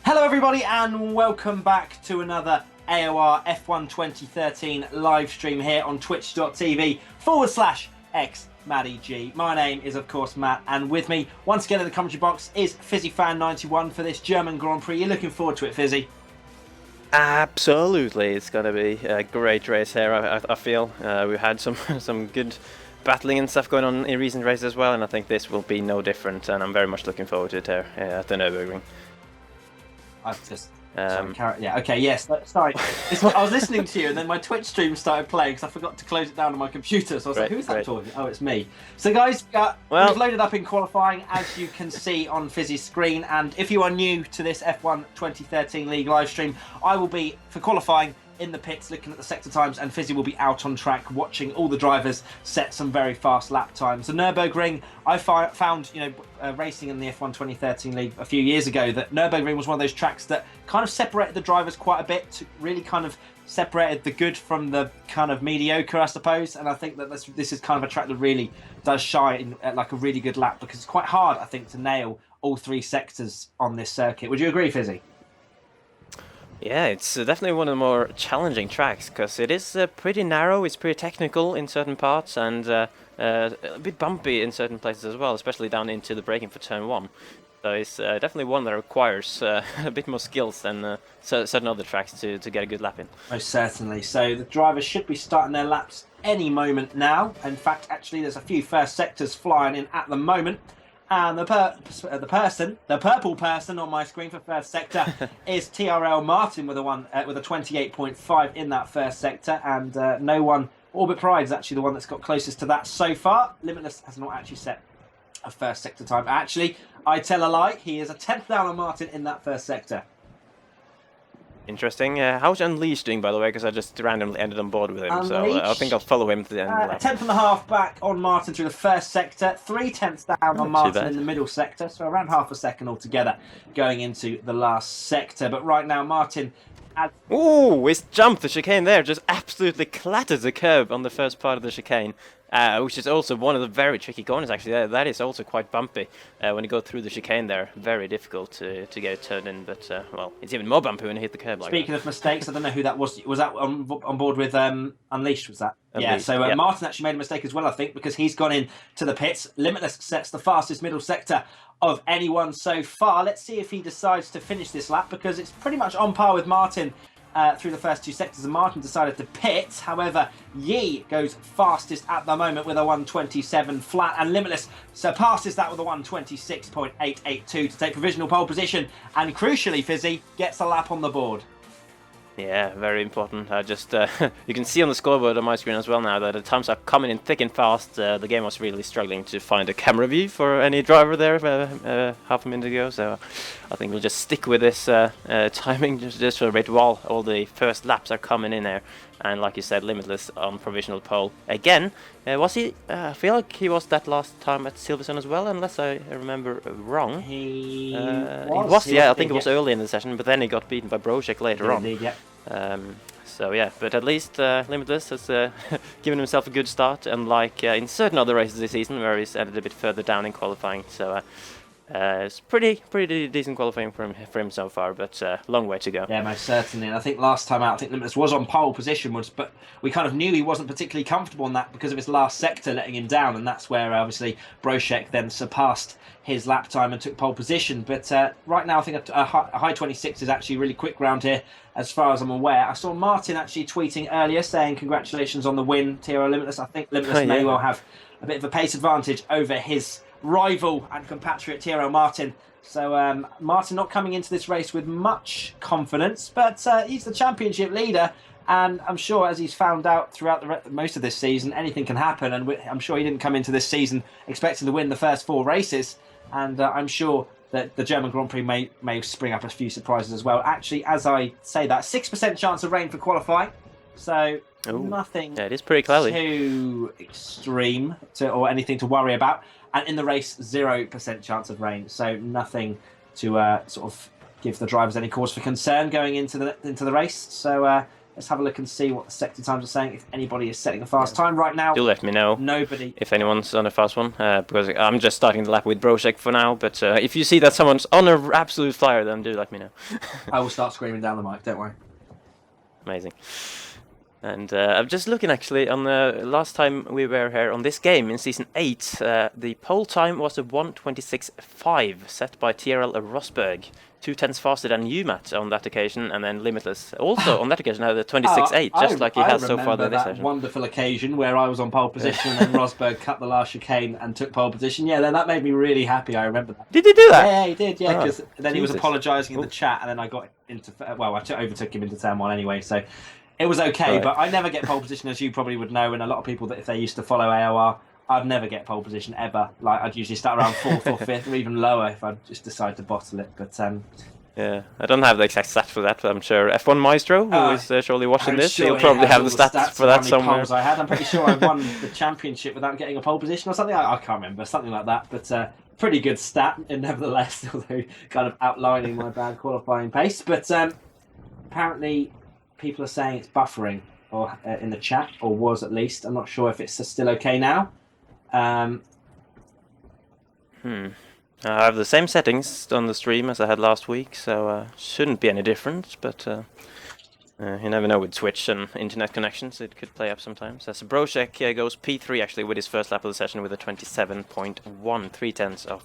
Hello everybody and welcome back to another AOR F1 2013 live stream here on twitch.tv/xMattyG. My name is of course Matt, and with me once again in the commentary box is Fisi Fan 91 for this German Grand Prix. You're looking forward to it, Fizzy? Absolutely, it's going to be a great race here. I feel we've had some good battling and stuff going on in recent races as well, and I think this will be no different. And I'm very much looking forward to it here at the Nurburgring. I've just yeah, okay, yes. Sorry, I was listening to you, and then my Twitch stream started playing because I forgot to close it down on my computer. So I was like, "Who's that talking?" Oh, it's me. So, guys, we've loaded up in qualifying, as you can see on Fizzy's screen. And if you are new to this F1 2013 League live stream, I will be for qualifying in the pits looking at the sector times, and Fizzy will be out on track watching all the drivers set some very fast lap times. The Nurburgring, I found, racing in the F1 2013 League a few years ago, that Nurburgring was one of those tracks that kind of separated the drivers quite a bit, really kind of separated the good from the kind of mediocre, I suppose. And I think that this is kind of a track that really does shine at like a really good lap, because it's quite hard, I think, to nail all three sectors on this circuit. Would you agree, Fizzy? Yeah, it's definitely one of the more challenging tracks, because it is pretty narrow, it's pretty technical in certain parts, and a bit bumpy in certain places as well, especially down into the braking for turn 1. So it's definitely one that requires a bit more skills than certain other tracks to get a good lap in. Most certainly. So the drivers should be starting their laps any moment now. In fact, actually, there's a few first sectors flying in at the moment. And the purple person on my screen for first sector is TRL Martin with a 28.5 in that first sector, and no one. Orbit Pride is actually the one that's got closest to that so far. Limitless has not actually set a first sector time. Actually, I tell a lie. He is a 10th down on Martin in that first sector. Interesting. How's Unleashed doing, by the way? Because I just randomly ended on board with him, so I think I'll follow him to the end of the lap. 10th and a half back on Martin through the first sector, 3/10 down on Martin in the middle sector, so around half a second altogether going into the last sector. But right now, Martin... Ooh, his jump, the chicane there, just absolutely clattered the curb on the first part of the chicane. Which is also one of the very tricky corners, actually. That is also quite bumpy when you go through the chicane there. Very difficult to get it turned in, but, well, it's even more bumpy when you hit the curb like that. Speaking of mistakes, I don't know who that was. Was that on board with Unleashed, was that? Unleashed, yeah, so Martin actually made a mistake as well, I think, because he's gone in to the pits. Limitless sets the fastest middle sector of anyone so far. Let's see if he decides to finish this lap, because it's pretty much on par with Martin through the first two sectors, and Martin decided to pit. However, Yi goes fastest at the moment with a 1:27 flat, and Limitless surpasses that with a 1:26.882 to take provisional pole position, and crucially, Fizzy gets a lap on the board. Yeah, very important. I just you can see on the scoreboard on my screen as well now that the times are coming in thick and fast. The game was really struggling to find a camera view for any driver there half a minute ago, so I think we'll just stick with this timing just for a bit while all the first laps are coming in there. And like you said, Limitless on provisional pole again. Was he? I feel like he was that last time at Silverstone as well, unless I remember wrong. He was. Yeah, I think it was early in the session, but then he got beaten by Brocek later on. Indeed, yeah. So yeah, but at least Limitless has given himself a good start, unlike in certain other races this season where he's ended a bit further down in qualifying. So it's pretty decent qualifying for him so far, but long way to go. Yeah, most certainly. And I think last time out, I think Limitless was on pole position, but we kind of knew he wasn't particularly comfortable on that because of his last sector letting him down, and that's where obviously Brocek then surpassed his lap time and took pole position. But right now, I think a high 26 is actually really quick round here, as far as I'm aware. I saw Martin actually tweeting earlier saying congratulations on the win, TRL Limitless. I think Limitless may well have a bit of a pace advantage over his rival and compatriot TRL Martin. So Martin not coming into this race with much confidence, but he's the championship leader, and I'm sure, as he's found out throughout most of this season, anything can happen, and I'm sure he didn't come into this season expecting to win the first 4 races, and I'm sure that the German Grand Prix may spring up a few surprises as well. Actually, as I say that, 6% chance of rain for qualifying, so nothing it is pretty cloudy, too extreme or anything to worry about. And in the race, 0% chance of rain, so nothing to sort of give the drivers any cause for concern going into the race. So Let's have a look and see what the sector times are saying, if anybody is setting a fast time right now. Do let me know. Nobody. If anyone's on a fast one, because I'm just starting the lap with Broshek for now, but if you see that someone's on an absolute flyer, then do let me know. I will start screaming down the mic, don't worry. Amazing. And I'm just looking actually on the last time we were here on this game in Season 8, the pole time was a 1:26.5 set by TRL Rosberg, 2/10 faster than UMAT on that occasion, and then Limitless also on that occasion had a 26.8, just like he has so far this session. Wonderful occasion where I was on pole position and then Rosberg cut the last chicane and took pole position. Yeah, then that made me really happy. I remember that. Did he do that? Yeah, he did. Yeah, because then he was Jesus. apologising in the chat, and then I got into I overtook him into turn 1 anyway, so it was okay. Right. But I never get pole position, as you probably would know, and a lot of people that if they used to follow AOR, I'd never get pole position ever. Like I'd usually start around 4th or 5th, or even lower if I just decide to bottle it. But yeah, I don't have the exact stats for that, but I'm sure F1 Maestro, who is surely watching this, sure he'll probably have the stats for that somewhere. I had. I'm pretty sure I won the championship without getting a pole position or something. I can't remember, something like that. But pretty good stat, and nevertheless, although kind of outlining my bad qualifying pace. But apparently, people are saying it's buffering, or in the chat, or was at least. I'm not sure if it's still okay now. I have the same settings on the stream as I had last week, so shouldn't be any different, but you never know with Twitch and internet connections, it could play up sometimes. As Broshek goes P3 actually with his first lap of the session with a 27.1, 3/10 of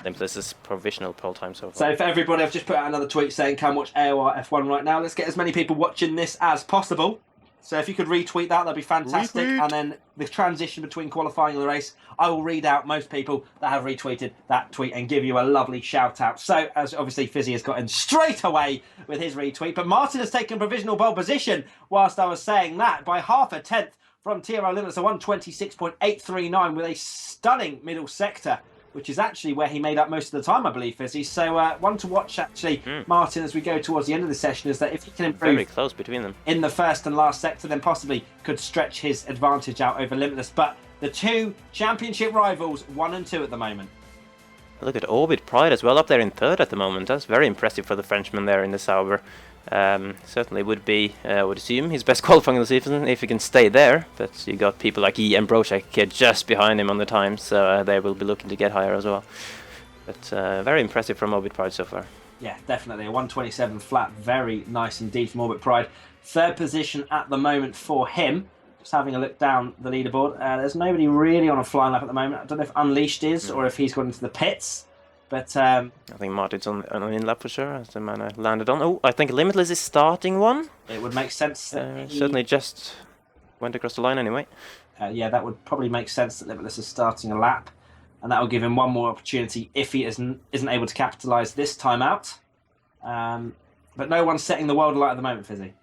Limitless's provisional pole time so far. So for everybody, I've just put out another tweet saying come watch AOR F1 right now. Let's get as many people watching this as possible. So if you could retweet that, that'd be fantastic. Retweet. And then the transition between qualifying and the race, I will read out most people that have retweeted that tweet and give you a lovely shout out. So as obviously Fisi has gotten straight away with his retweet, but Martin has taken provisional pole position whilst I was saying that by 0.5 from TRL Limitless, a 1:26.839 with a stunning middle sector, which is actually where he made up most of the time, I believe, Fizzy. So one to watch, actually, Martin, as we go towards the end of the session, is that if he can improve very close between them in the first and last sector, then possibly could stretch his advantage out over Limitless. But the two championship rivals, 1 and 2 at the moment. Look at Orbit Pride as well, up there in 3rd at the moment. That's very impressive for the Frenchman there in the Sauber. Certainly would be, would assume, his best qualifying this season if he can stay there. But you got people like E and Broshek just behind him on the times, so they will be looking to get higher as well. But very impressive from Orbit Pride so far. Yeah, definitely. A 1:27 flat. Very nice indeed from Orbit Pride. 3rd position at the moment for him. Just having a look down the leaderboard. There's nobody really on a flying lap at the moment. I don't know if Unleashed is or if he's gone into the pits. But I think Martin's on an in-lap for sure, as the man I landed on. Oh, I think Limitless is starting one. It would make sense. That certainly just went across the line anyway. Yeah, that would probably make sense that Limitless is starting a lap. And that will give him one more opportunity if he isn't able to capitalise this time out. But no one's setting the world alight at the moment, Fizzy.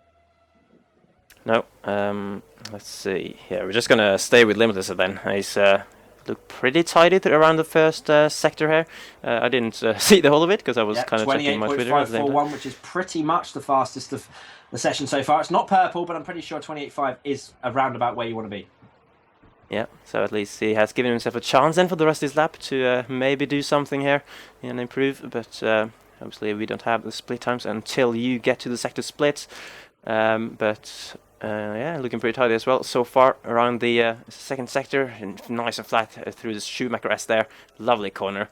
No. Let's see. Yeah, we're just going to stay with Limitless then. He's looked pretty tidy around the first sector here. I didn't see the whole of it because I was kind of checking my Twitter at the same time. 28.541, which is pretty much the fastest of the session so far. It's not purple, but I'm pretty sure 28.5 is around about where you want to be. Yeah, so at least he has given himself a chance then for the rest of his lap to maybe do something here and improve. But obviously we don't have the split times until you get to the sector splits. Yeah, looking pretty tidy as well so far around the second sector, and nice and flat through the Schumacher S there. Lovely corner,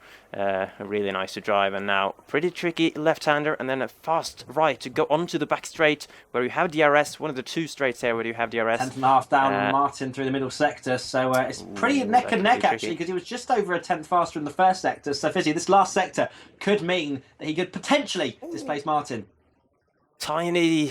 really nice to drive, and now pretty tricky left-hander, and then a fast right to go onto the back straight where you have DRS, one of the 2 straights here where you have DRS. 10.5 down Martin through the middle sector, so it's pretty neck and neck actually, because he was just over a 10th faster in the first sector. So Fizzy, this last sector could mean that he could potentially displace Martin. Tiny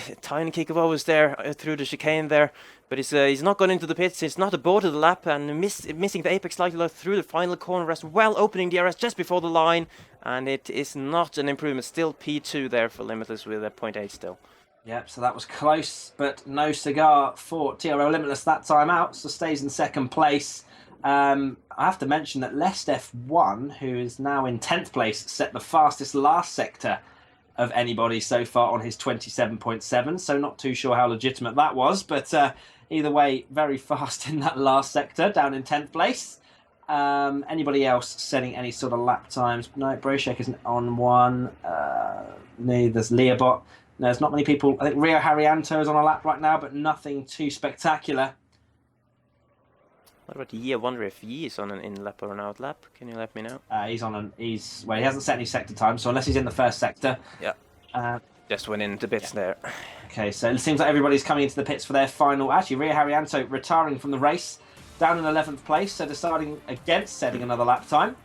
kick of overs there through the chicane there, but he's not gone into the pits. He's not aborted the lap and missing the apex slightly through the final corner as well, opening DRS just before the line, and it is not an improvement. Still P2 there for Limitless with a 0.8 still. Yep, so that was close, but no cigar for TRL Limitless that time out, so stays in 2nd place. I have to mention that Lest F1, who is now in 10th place, set the fastest last sector of anybody so far on his 27.7, so not too sure how legitimate that was, but either way, very fast in that last sector, down in 10th place. Anybody else setting any sort of lap times? No, Broshek isn't on one. No, there's Leobot There's not many people. I think Rio Haryanto is on a lap right now, but nothing too spectacular. What about Yi? I wonder if Yi is on an in lap or an out lap. Can you let me know? He's on an. Well, he hasn't set any sector time, so unless he's in the first sector. Yeah. Just went into bits there. Okay, so it seems like everybody's coming into the pits for their final. Actually, Rio Haryanto retiring from the race, down in 11th place, so deciding against setting another lap time.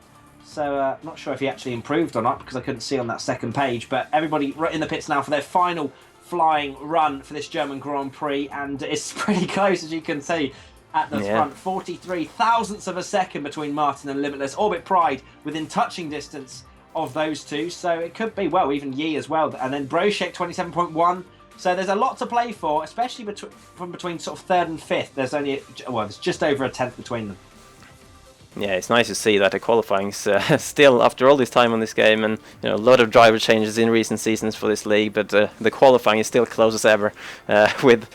So not sure if he actually improved or not because I couldn't see on that second page. But everybody right in the pits now for their final flying run for this German Grand Prix, and it's pretty close as you can see at the front. 43 thousandths of a second between Martin and Limitless. Orbit Pride within touching distance of those two, so it could be, well, even Yi as well, and then Broshek 27.1. So there's a lot to play for, especially between sort of third and fifth. There's only, well, there's just over a tenth between them. Yeah, it's nice to see that the qualifying's still, after all this time on this game, and a lot of driver changes in recent seasons for this league, but the qualifying is still close as ever, with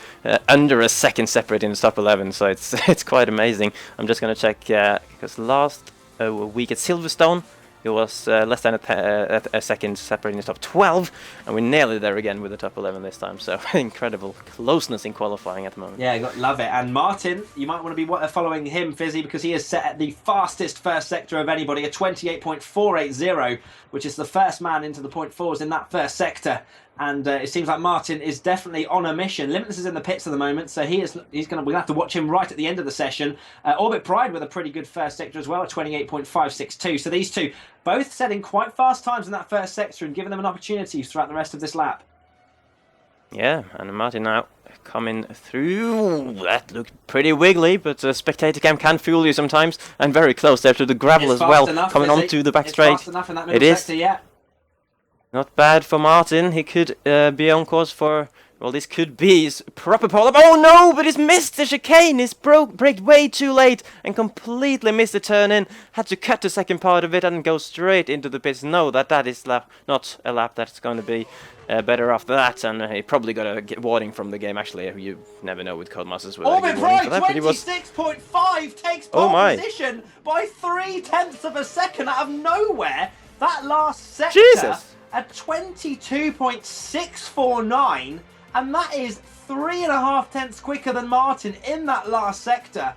under a second separating the top 11. So it's quite amazing. I'm just going to check because last week at Silverstone, it was less than a second separating the top 12, and we're nearly there again with the top 11 this time. So incredible closeness in qualifying at the moment. Yeah, love it. And Martin, you might want to be following him, Fizzy, because he is set at the fastest first sector of anybody, a 28.480, which is the first man into the point fours in that first sector. And it seems like Martin is definitely on a mission. Limitless is in the pits at the moment, so we're going to have to watch him right at the end of the session. Orbit Pride with a pretty good first sector as well, a 28.562. So these two both setting quite fast times in that first sector and giving them an opportunity throughout the rest of this lap. Yeah, and Martin now coming through. That looked pretty wiggly, but spectator cam can fool you sometimes, and very close there to the gravel as well, coming onto the back straight. Fast enough in that middle sector, yeah. Not bad for Martin. He could be on course for, well, this could be his proper pole. Oh no, but he's missed the chicane. He's braked way too late and completely missed the turn in. Had to cut the second part of it and go straight into the pits. No, that is not a lap that's going to be better after that. And he probably got a warning from the game. Actually, you never know with Codemasters. Orbit Pride 26.5 takes pole position by 0.3 of a second out of nowhere. That last sector. Jesus. At 22.649, and that is 3.5 tenths quicker than Martin in that last sector.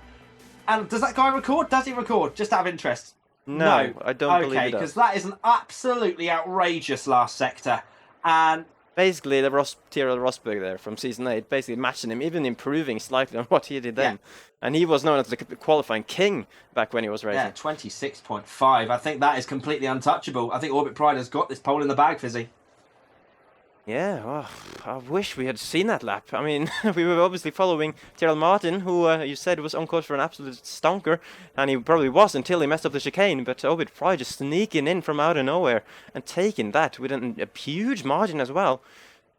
And does that guy record? Does he record? Just out of interest. No, I don't believe he does. Okay, because that is an absolutely outrageous last sector. And basically, the Tyrrell Rosberg there from Season 8, basically matching him, even improving slightly on what he did then. Yeah. And he was known as the qualifying king back when he was racing. Yeah, 26.5. I think that is completely untouchable. I think Orbit Pride has got this pole in the bag, Fizzy. Yeah, well, I wish we had seen that lap. I mean, we were obviously following Tyrrell Martin, who you said was on course for an absolute stonker, and he probably was until he messed up the chicane, but Orbit Pride just sneaking in from out of nowhere and taking that with a huge margin as well.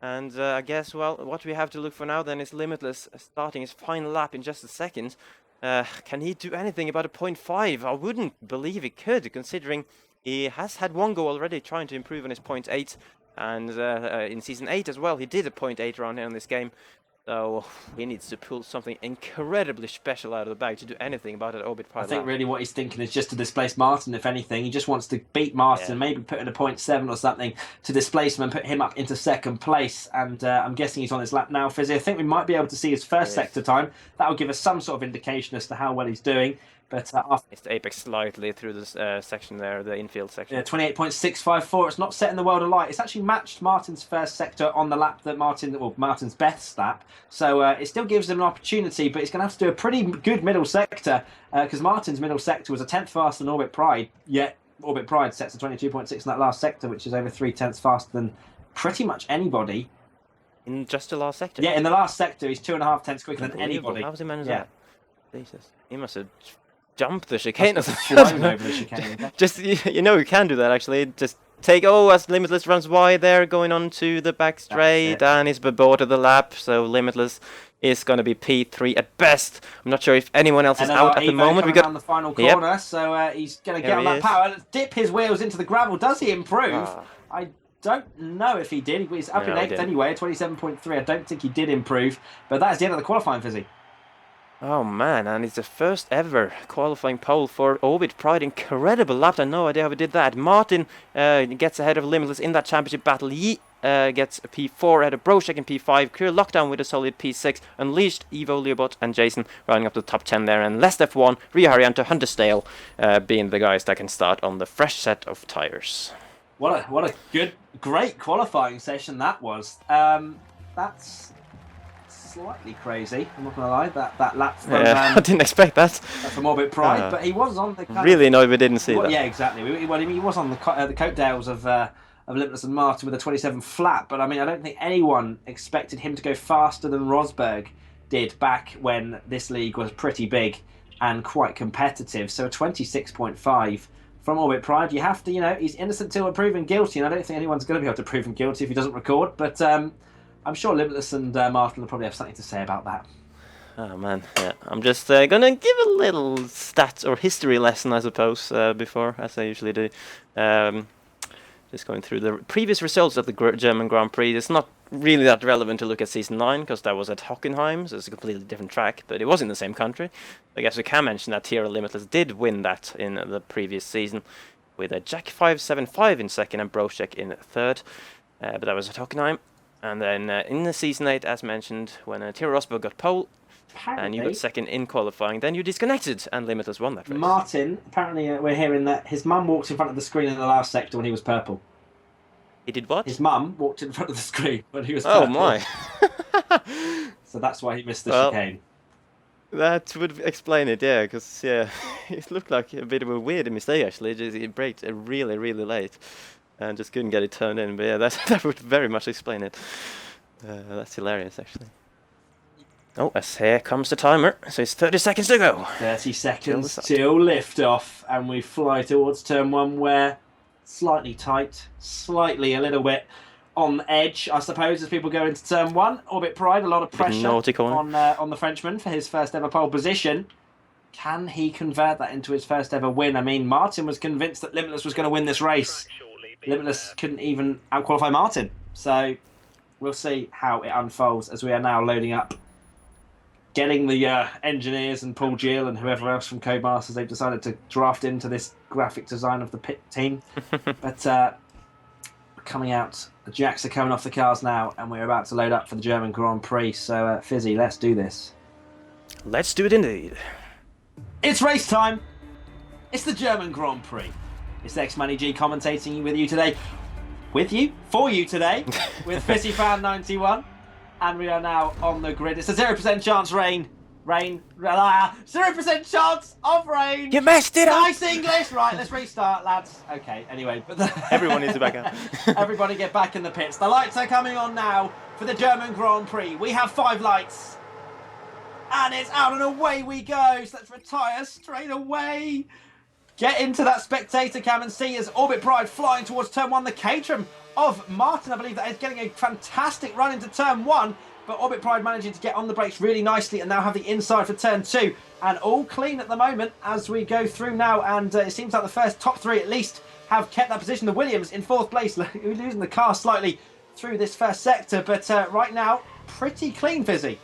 And I guess, well, what we have to look for now then is Limitless starting his final lap in just a second. Can he do anything about a 0.5? I wouldn't believe he could, considering he has had one go already trying to improve on his 0.8. And in Season 8 as well, he did a 0.8 around here in this game. So he needs to pull something incredibly special out of the bag to do anything about it. Orbit Pride. I think really what he's thinking is just to displace Martin, if anything. He just wants to beat Martin, maybe put in a 0.7 or something to displace him and put him up into second place. And I'm guessing he's on his lap now, Fizzy. I think we might be able to see his first sector time. That will give us some sort of indication as to how well he's doing. But it's the apex slightly through this section there, the infield section. Yeah, 28.654. It's not setting the world alight. It's actually matched Martin's first sector on the lap that Martin's best lap. So it still gives him an opportunity, but he's going to have to do a pretty good middle sector because Martin's middle sector was a tenth faster than Orbit Pride. Yet Orbit Pride sets a 22.6 in that last sector, which is over 0.3 faster than pretty much anybody. In just the last sector? Yeah, in the last sector, he's 2.5 tenths quicker than anybody. How was he managed that? Jesus. He must have jumped the chicane or something. Over the chicane. Just, you can do that actually. Just take, as Limitless runs wide there, going on to the back straight, and he's boarded the lap, so Limitless is going to be P3 at best. I'm not sure if anyone else is out at the moment. We got on the final corner, so he's going to get on that power, dip his wheels into the gravel. Does he improve? I don't know if he did. He's up in 8th anyway, 27.3. I don't think he did improve, but that's the end of the qualifying, Fizzy. Oh man, and it's the first ever qualifying pole for Orbit Pride. Incredible lap. I have no idea how he did that. Martin gets ahead of Limitless in that championship battle. Yi gets a P4 at a Brochek in P5. Clear lockdown with a solid P6. Unleashed, Evo, Leobot, and Jason rounding up the top 10 there. And last F1, Rio Haryanto, Huntersdale being the guys that can start on the fresh set of tyres. What a great qualifying session that was. That's slightly crazy. I'm not gonna lie. That lap from I didn't expect that. From Orbit Pride, but he was on the really annoyed we didn't see that. Yeah, exactly. He was on the coattails of Limitless and Martin with a 27 flat. But I mean, I don't think anyone expected him to go faster than Rosberg did back when this league was pretty big and quite competitive. So a 26.5. From Orbit Pride, you have to, he's innocent till proven guilty, and I don't think anyone's going to be able to prove him guilty if he doesn't record, but I'm sure Limitless and Martin will probably have something to say about that. Oh man, yeah. I'm just going to give a little stats or history lesson, I suppose, before, as I usually do. Just going through the previous results of the German Grand Prix. It's not really that relevant to look at Season 9, because that was at Hockenheim, so it's a completely different track, but it was in the same country. I guess we can mention that TRL Limitless did win that in the previous season, with a Jack 575 in second and Brochek in third, but that was at Hockenheim. And then in the Season 8, as mentioned, when Tiro Rosberg got pole, and you got second in qualifying, then you disconnected, and Limitless won that race. Martin, apparently we're hearing that his mum walked in front of the screen in the last sector when he was purple. He did what? His mum walked in front of the screen when he was purple. Oh my. So that's why he missed the chicane. That would explain it, yeah, because it looked like a bit of a weird mistake actually. It braked really, really late and just couldn't get it turned in. But yeah, that would very much explain it. That's hilarious actually. Oh, as here comes the timer. So it's 30 seconds to go. 30 seconds till lift off, and we fly towards turn 1 where slightly tight, slightly a little bit on edge, I suppose, as people go into turn 1. Orbit Pride, a lot of pressure on the Frenchman for his first ever pole position. Can he convert that into his first ever win? I mean, Martin was convinced that Limitless was going to win this race. Limitless couldn't even outqualify Martin. So we'll see how it unfolds as we are now loading up, getting the engineers and Paul Gill and whoever else from Codemasters they've decided to draft into this graphic design of the pit team. But coming out, the jacks are coming off the cars now, and we're about to load up for the German Grand Prix. So, Fisi, let's do this. Let's do it indeed. It's race time. It's the German Grand Prix. It's xMattyG commentating with you today. For you today, with Fisi Fan 91. And we are now on the grid. It's a 0% chance rain. 0% chance of rain. You messed it up. Nice English. Right, let's restart, lads. Okay, anyway. But everyone needs to back up. Everybody get back in the pits. The lights are coming on now for the German Grand Prix. We have 5 lights. And it's out and away we go. So let's retire straight away. Get into that spectator cam and see as Orbit Pride flying towards turn 1. The Caterham of Martin, I believe, that is getting a fantastic run into turn 1. But Orbit Pride managing to get on the brakes really nicely and now have the inside for turn 2. And all clean at the moment as we go through now. And it seems like the first top 3 at least have kept that position. The Williams in 4th place, losing the car slightly through this first sector. But right now, pretty clean, Fisi.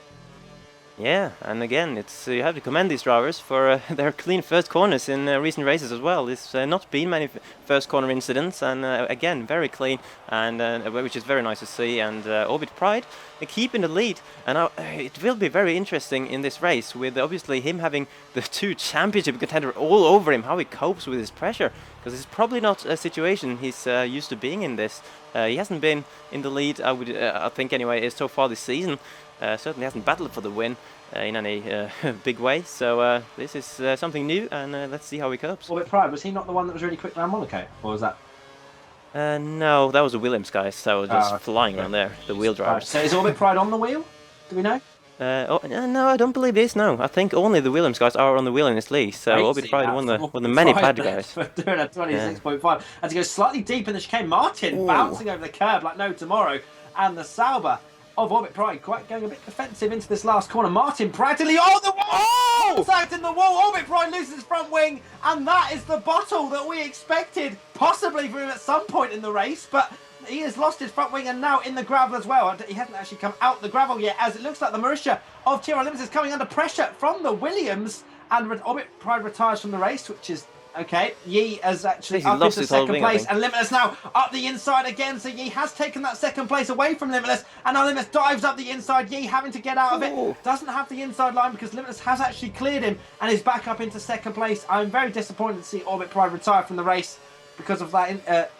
Yeah, and again, it's you have to commend these drivers for their clean first corners in recent races as well. There's not been many first corner incidents, and again, very clean, and which is very nice to see. And Orbit Pride keeping the lead, and it will be very interesting in this race with obviously him having the 2 championship contenders all over him, how he copes with his pressure, because it's probably not a situation he's used to being in this. He hasn't been in the lead, I think anyway, so far this season. Certainly hasn't battled for the win in any big way, so this is something new, and let's see how he copes. Orbit Pride, was he not the one that was really quick around Monaco, or was that? No, that was the Williams guys that were just flying around there, the wheel drivers. So is Orbit Pride on the wheel? Do we know? No, I don't believe it is, no. I think only the Williams guys are on the wheel in this league, so Orbit Pride one of the many bad guys. For doing a 26.5. And to go slightly deep in the chicane, Martin bouncing over the curb like no tomorrow, and the Sauber of Orbit Pride quite going a bit defensive into this last corner. Martin practically on the wall! Contact in the wall. Orbit Pride loses his front wing, and that is the bottle that we expected possibly for him at some point in the race, but he has lost his front wing and now in the gravel as well. He hasn't actually come out the gravel yet, as it looks like the Marussia of TRL Limited is coming under pressure from the Williams, and Orbit Pride retires from the race, which is Okay, Yi has actually He up lost into his whole second wing, I place, think. and Limitless now up the inside again. So Yi has taken that second place away from Limitless, and now Limitless dives up the inside. Yi having to get out of Ooh. it, doesn't have the inside line because Limitless has actually cleared him and is back up into second place. I'm very disappointed to see Orbit Pride retire from the race because of that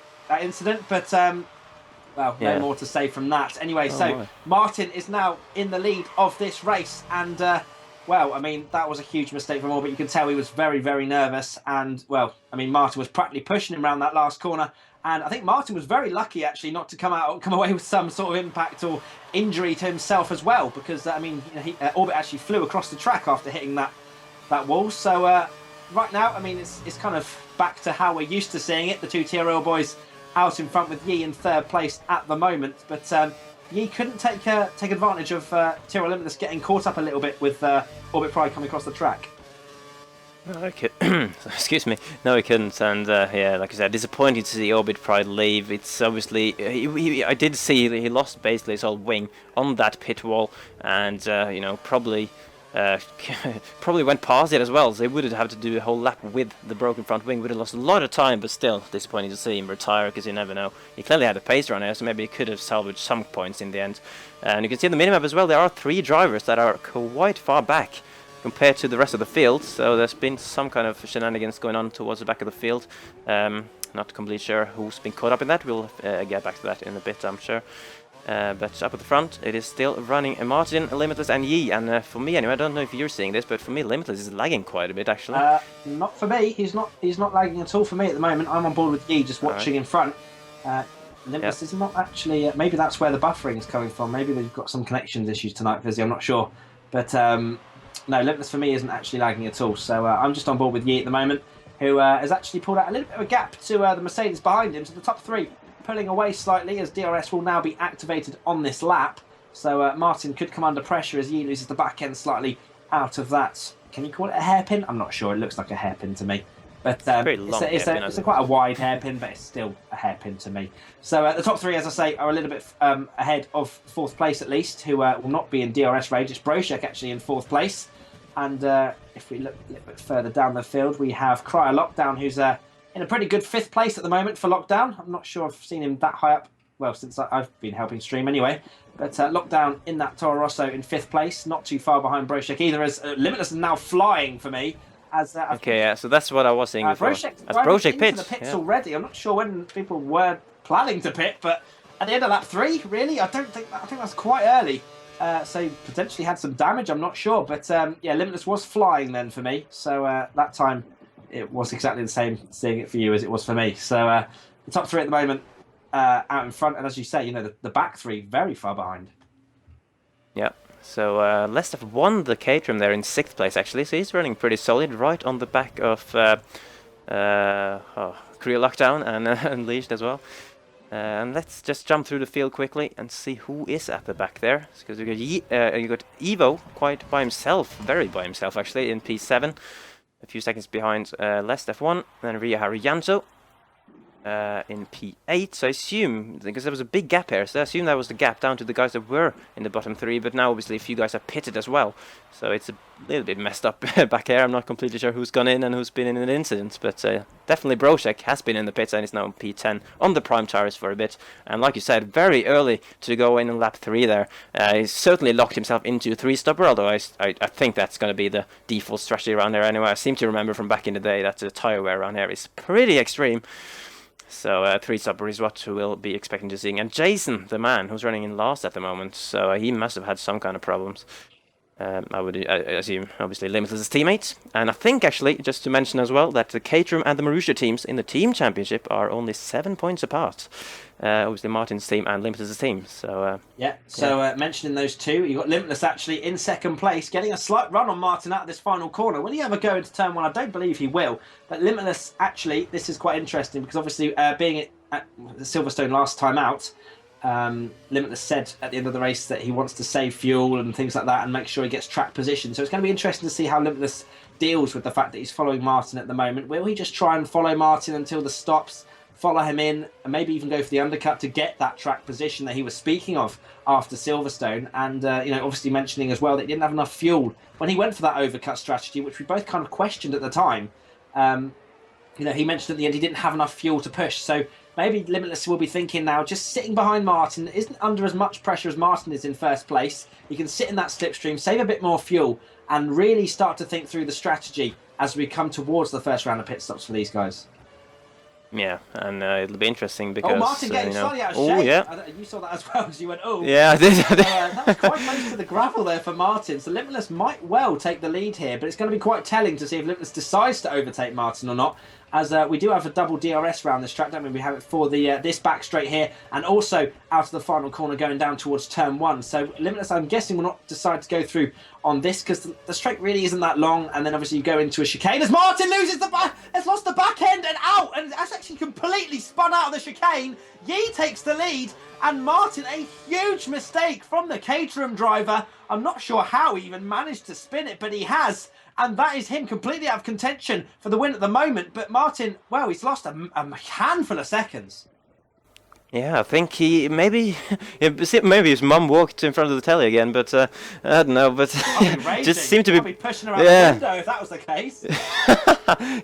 incident, but well, Yeah. no more to say from that. Anyway, Oh so my. Martin is now in the lead of this race, and well, I mean, that was a huge mistake from Orbit. You can tell he was very, very nervous, and well, I mean, Martin was practically pushing him around that last corner, and I think Martin was very lucky actually not to come away with some sort of impact or injury to himself as well, because I mean, you know, Orbit actually flew across the track after hitting that wall. So right now, I mean, it's kind of back to how we're used to seeing it. The two TRL boys out in front with Yi in third place at the moment, but Yi couldn't take advantage of TRL Limitless getting caught up a little bit with Orbit Pride coming across the track. Okay, excuse me. No, he couldn't, and yeah, like I said, disappointing to see Orbit Pride leave. It's obviously I did see he lost basically his whole wing on that pit wall, and you know, probably went past it as well. So they would have to do a whole lap with the broken front wing. Would have lost a lot of time, but still disappointing to see him retire, because you never know. He clearly had a pace run here, so maybe he could have salvaged some points in the end. And you can see on the minimap as well, there are 3 drivers that are quite far back compared to the rest of the field, so there's been some kind of shenanigans going on towards the back of the field. Not completely sure who's been caught up in that. We'll get back to that in a bit, I'm sure. But up at the front, it is still running Martin, Limitless and Yi, and for me anyway, I don't know if you're seeing this, but for me Limitless is lagging quite a bit actually. Not for me, he's not lagging at all for me at the moment. I'm on board with Yi, just watching in front. Limitless is not actually, maybe that's where the buffering is coming from. Maybe they've got some connections issues tonight, Fisi, I'm not sure. But no, Limitless for me isn't actually lagging at all. So I'm just on board with Yi at the moment, who has actually pulled out a little bit of a gap to the Mercedes behind him. So the top 3 pulling away slightly, as DRS will now be activated on this lap. So Martin could come under pressure as Yi loses the back end slightly out of that. Can you call it a hairpin? I'm not sure. It looks like a hairpin to me. But it's quite a wide hairpin, but it's still a hairpin to me. So the top 3, as I say, are a little bit ahead of 4th place at least, who will not be in DRS range. It's Broshek actually in 4th place. And if we look a little bit further down the field, we have Cryer Lockdown, who's in a pretty good 5th place at the moment for Lockdown. I'm not sure I've seen him that high up, well, since I've been helping stream anyway. But Lockdown in that Toro Rosso in 5th place, not too far behind Broshek either, as Limitless is now flying for me. Okay, yeah, so that's what I was saying before. As Broshek pits, the pits already. I'm not sure when people were planning to pit, but at the end of lap 3, really, I think that's quite early. So potentially had some damage. I'm not sure, but yeah, Limitless was flying then for me. So that time it was exactly the same seeing it for you as it was for me. So the top 3 at the moment out in front, and as you say, you know, the back 3 very far behind. Yeah. So Lestef won the Caterham there in 6th place actually, so he's running pretty solid, right on the back of Korea Lockdown and Unleashed as well. And let's just jump through the field quickly and see who is at the back there. Because you got Evo quite by himself, very by himself actually, in P7. A few seconds behind Lest F1, then Ria Hariyanto in P8. So I assume, because there was a big gap here, so I assume that was the gap down to the guys that were in the bottom 3, but now obviously a few guys are pitted as well. So it's a little bit messed up back here. I'm not completely sure who's gone in and who's been in an incident, but definitely Broshek has been in the pits and is now on P10 on the prime tires for a bit. And like you said, very early to go in lap 3 there. He's certainly locked himself into a 3-stopper, although I think that's going to be the default strategy around there anyway. I seem to remember from back in the day that the tire wear around here is pretty extreme. So 3-stopper is what we'll be expecting to see. And Jason, the man who's running in last at the moment, so he must have had some kind of problems. I would assume, obviously, Limitless' teammate. And I think, actually, just to mention as well, that the Caterham and the Marussia teams in the team championship are only 7 points apart. Obviously, Martin's team and Limitless' team. So mentioning those 2, you've got Limitless actually in 2nd place, getting a slight run on Martin out of this final corner. Will he ever go into turn 1? I don't believe he will. But Limitless, actually, this is quite interesting because obviously being at Silverstone last time out, Limitless said at the end of the race that he wants to save fuel and things like that and make sure he gets track position. So it's going to be interesting to see how Limitless deals with the fact that he's following Martin at the moment. Will he just try and follow Martin until the stops, follow him in, and maybe even go for the undercut to get that track position that he was speaking of after Silverstone? And obviously mentioning as well that he didn't have enough fuel when he went for that overcut strategy, which we both kind of questioned at the time. you know, he mentioned at the end he didn't have enough fuel to push. So maybe Limitless will be thinking now, just sitting behind Martin isn't under as much pressure as Martin is in first place. He can sit in that slipstream, save a bit more fuel, and really start to think through the strategy as we come towards the first round of pit stops for these guys. Yeah, and it'll be interesting because... Martin getting slightly out of shape. Oh, yeah. You saw that as well, as you went, oh. Yeah, I did. That was quite close to the gravel there for Martin. So Limitless might well take the lead here, but it's going to be quite telling to see if Limitless decides to overtake Martin or not. As we do have a double DRS round this track, don't we? We have it for the this back straight here, and also out of the final corner going down towards turn 1. So Limitless, I'm guessing, will not decide to go through on this because the straight really isn't that long, and then obviously you go into a chicane as Martin loses the back, has lost the back end and out, and that's actually completely spun out of the chicane. Yi takes the lead, and Martin, a huge mistake from the Caterham driver. I'm not sure how he even managed to spin it, but he has. And that is him completely out of contention for the win at the moment. But Martin, well, he's lost a handful of seconds. Yeah, I think he maybe his mum walked in front of the telly again, but I don't know. But just seemed to be pushing around the window if that was the case.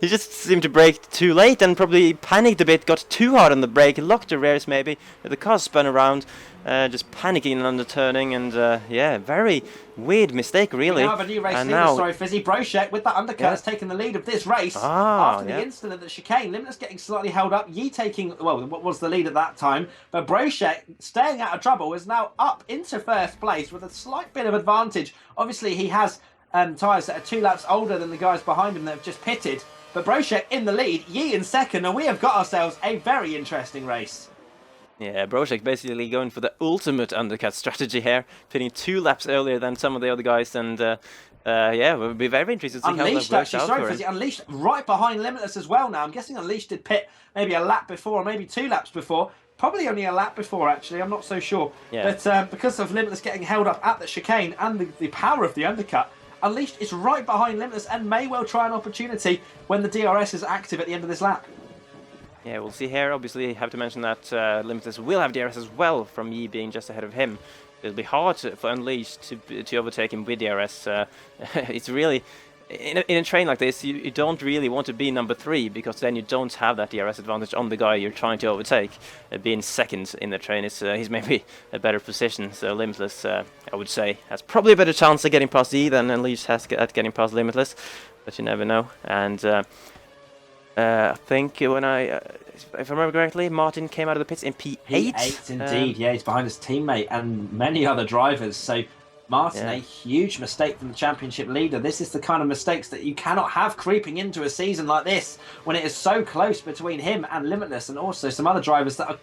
He just seemed to brake too late and probably panicked a bit, got too hard on the brake, locked the rears maybe. The car spun around, just panicking under turning, and yeah, very weird mistake really. We now have a new race leader, sorry, Fisi. Brochek with that undercut has taken the lead of this race after the incident at the chicane. Limitless getting slightly held up. Yi taking, well, what was the lead at that time, but Brochek, staying out of trouble, is now up into first place with a slight bit of advantage. Obviously, he has tyres that are 2 laps older than the guys behind him that have just pitted, but Brochek in the lead, Yi in second, and we have got ourselves a very interesting race. Yeah, Brochek basically going for the ultimate undercut strategy here, pitting 2 laps earlier than some of the other guys, and yeah, we'll be very interested to see Unleashed, how that works out for him. Unleashed right behind Limitless as well now. I'm guessing Unleashed did pit maybe a lap before, or maybe 2 laps before. Probably only a lap before, actually. I'm not so sure. Yeah. But because of Limitless getting held up at the chicane and the power of the undercut, Unleashed is right behind Limitless and may well try an opportunity when the DRS is active at the end of this lap. Yeah, we'll see here. Obviously, you have to mention that Limitless will have DRS as well, from Yi being just ahead of him. It'll be hard for Unleashed to overtake him with DRS. It's really... In a train like this, you don't really want to be number 3, because then you don't have that DRS advantage on the guy you're trying to overtake. Being second in the train, he's maybe a better position. So Limitless, I would say, has probably a better chance of getting past Yi than Unleashed has at getting past Limitless. But you never know. And I think when if I remember correctly, Martin came out of the pits in P8. P8 indeed, yeah, he's behind his teammate and many other drivers. So Martin, a huge mistake from the championship leader. This is the kind of mistakes that you cannot have creeping into a season like this, when it is so close between him and Limitless, and also some other drivers that are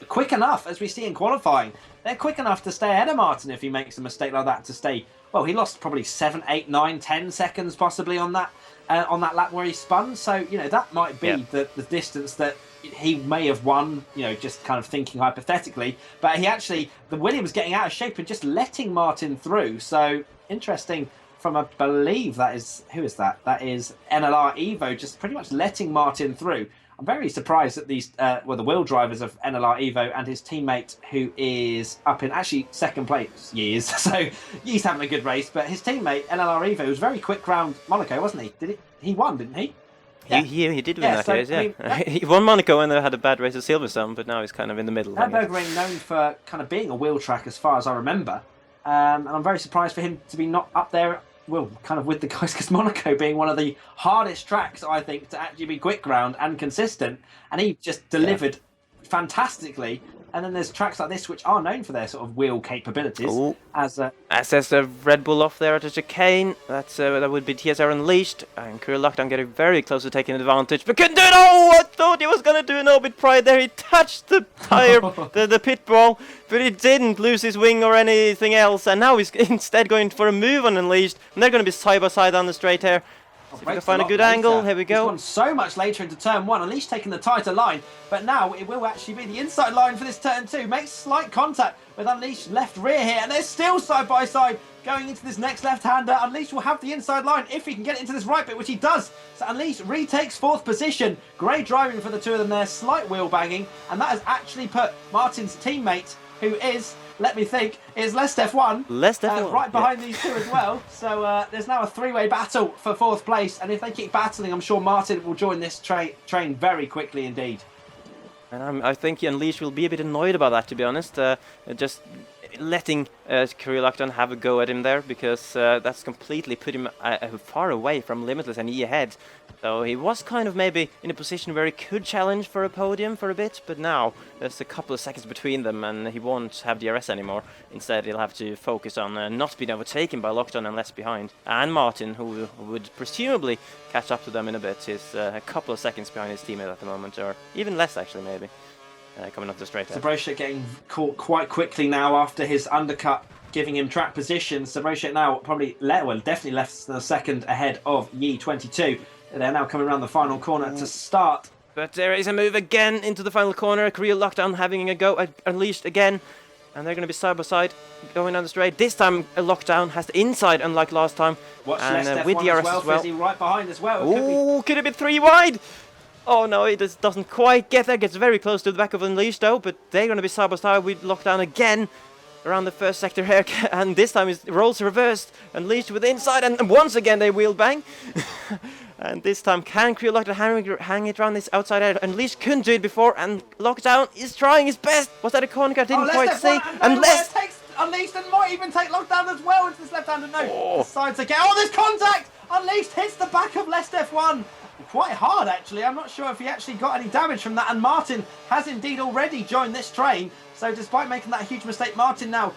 quick enough, as we see in qualifying. They're quick enough to stay ahead of Martin if he makes a mistake like that, to stay, well, he lost probably 7, 8, 9, 10 seconds possibly on that lap where he spun. So, you know, that might be the distance that he may have won, you know, just kind of thinking hypothetically. But he actually, the Williams getting out of shape and just letting Martin through. So, interesting from, I believe that is, who is that? That is NLR Evo, just pretty much letting Martin through. I'm very surprised that these, well, the wheel drivers of NLR Evo and his teammate, who is up in actually second place, Years. So he's having a good race, but his teammate NLR Evo was very quick round Monaco, wasn't he? He won, didn't he? Yeah. He did win that race, yeah. I mean, he won Monaco and they had a bad race at Silverstone, but now he's kind of in the middle. Nurburgring known for kind of being a wheel track as far as I remember, and I'm very surprised for him to be not up there. Well, kind of with the guys, because Monaco being one of the hardest tracks, I think, to actually be quick ground and consistent, and he just delivered fantastically. And then there's tracks like this which are known for their sort of wheel capabilities. Ooh. As the Red Bull off there at the chicane, that would be TSR Unleashed, and Kirill Lockdown getting very close to taking advantage, but couldn't do it. Oh, I thought he was gonna do an orbit pride there. He touched the tire, the pit ball, but he didn't lose his wing or anything else, and now he's instead going for a move on Unleashed, and they're going to be side by side on the straight here. See if we can find a good angle. Here we go. He's gone so much later into turn 1. Unleashed taking the tighter line, but now it will actually be the inside line for this turn 2. Makes slight contact with Unleashed left rear here, and they're still side by side going into this next left-hander. Unleashed will have the inside line if he can get it into this right bit, which he does. So Unleashed retakes 4th position. Great driving for the two of them there. Slight wheel banging, and that has actually put Martin's teammate who is, let me think, is F1. F1, right behind these two as well. So there's now a three-way battle for 4th place, and if they keep battling, I'm sure Martin will join this train very quickly indeed. And I think Unleashed will be a bit annoyed about that, to be honest. Just letting Career Lockdown have a go at him there, because that's completely put him far away from Limitless and E ahead. So he was kind of maybe in a position where he could challenge for a podium for a bit, but now there's a couple of seconds between them and he won't have DRS anymore. Instead, he'll have to focus on not being overtaken by Lockdown and less behind. And Martin, who would presumably catch up to them in a bit, is a couple of seconds behind his teammate at the moment, or even less actually, maybe. Coming off the straight. Zabrosiek getting caught quite quickly now after his undercut, giving him track position. Zabrosiek now probably definitely left the second ahead of Yi 22. They're now coming around the final corner to start. But there is a move again into the final corner. Career Lockdown having a go at Unleashed again. And they're going to be side by side going down the straight. This time a Lockdown has the inside, unlike last time. Watch and with DRS as well. Fisi right behind as well. Oh, could have been 3 wide. Oh no, it just doesn't quite get there. Gets very close to the back of Unleashed though. But they're going to be side by side with Lockdown again around the first sector here. And this time his roles reversed. Unleashed with the inside, and once again they wheel bang. And this time, can Career Lockdown hang it around this outside edge? Unleashed couldn't do it before, and Lockdown is trying his best. Was that a corner cut? Didn't quite see. And Les takes Unleashed and might even take Lockdown as well into this left-hander. No, sides again. Oh, there's contact! Unleashed hits the back of F1. Quite hard, actually. I'm not sure if he actually got any damage from that, and Martin has indeed already joined this train. So despite making that huge mistake, Martin now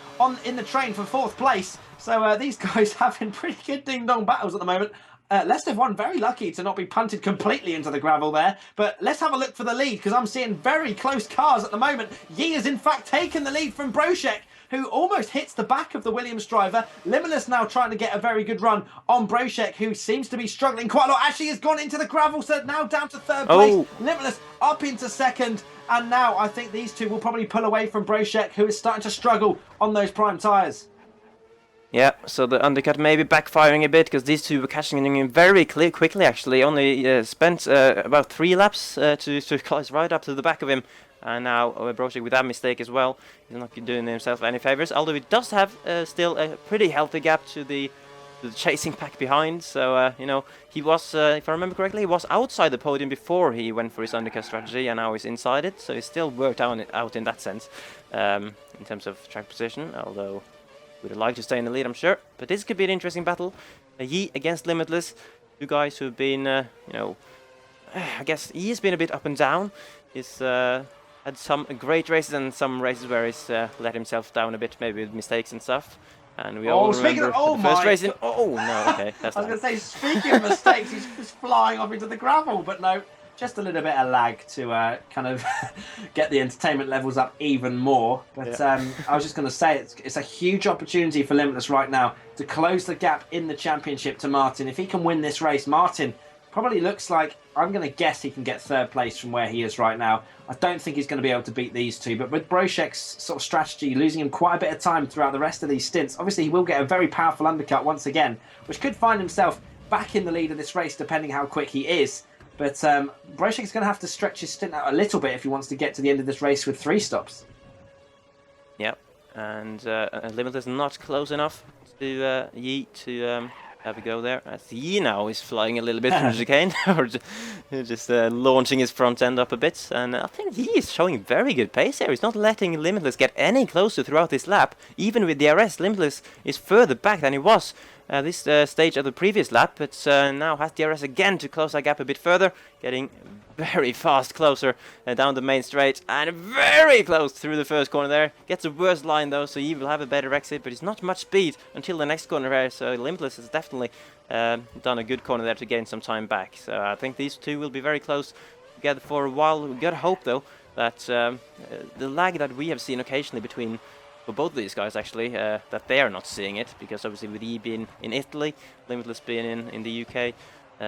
in the train for 4th place. So these guys having pretty good ding-dong battles at the moment. F1 very lucky to not be punted completely into the gravel there. But let's have a look for the lead, because I'm seeing very close cars at the moment. Yi has in fact taken the lead from Broshek, who almost hits the back of the Williams driver. Limitless now trying to get a very good run on Broshek, who seems to be struggling quite a lot. Actually has gone into the gravel, so now down to 3rd place. Limitless up into 2nd. And now I think these two will probably pull away from Broshek, who is starting to struggle on those prime tyres. Yeah, so the undercut may be backfiring a bit, because these two were catching him very quickly actually. Only spent about 3 laps to close right up to the back of him. And now Broshek with that mistake as well. He's not doing himself any favours, although he does have still a pretty healthy gap to the chasing pack behind. So, you know, he was, if I remember correctly, he was outside the podium before he went for his undercut strategy, and now he's inside it. So he still worked out in that sense, in terms of track position, although would have liked to stay in the lead, I'm sure. But this could be an interesting battle. Yi against Limitless. Two guys who've been, you know, I guess Yi's been a bit up and down. He's had some great races and some races where he's let himself down a bit, maybe with mistakes and stuff. And we all remember the first race in... Oh, no, okay. That's I was going to say, speaking of mistakes, he's just flying off into the gravel. But no, just a little bit of lag to kind of get the entertainment levels up even more. But I was just going to say, it's a huge opportunity for Limitless right now to close the gap in the championship to Martin. If he can win this race, Martin probably looks like, I'm going to guess he can get 3rd place from where he is right now. I don't think he's going to be able to beat these two, but with Broshek's sort of strategy, losing him quite a bit of time throughout the rest of these stints, obviously he will get a very powerful undercut once again, which could find himself back in the lead of this race, depending how quick he is. But Broshek's going to have to stretch his stint out a little bit if he wants to get to the end of this race with 3 stops. Yep, and Limitless not close enough to Yi to have a go there. As Yi now is flying a little bit through the chicane, or just launching his front end up a bit. And I think Yi is showing very good pace here. He's not letting Limitless get any closer throughout this lap. Even with DRS, Limitless is further back than he was this stage of the previous lap, but now has DRS again to close that gap a bit further, getting very fast closer down the main straight, and very close through the first corner there. Gets a worse line though, so he will have a better exit, but it's not much speed until the next corner there, so Limitless has definitely done a good corner there to gain some time back. So I think these two will be very close together for a while. We gotta hope though that the lag that we have seen occasionally between for both of these guys actually, that they are not seeing it, because obviously with Yi being in Italy, Limitless being in the UK,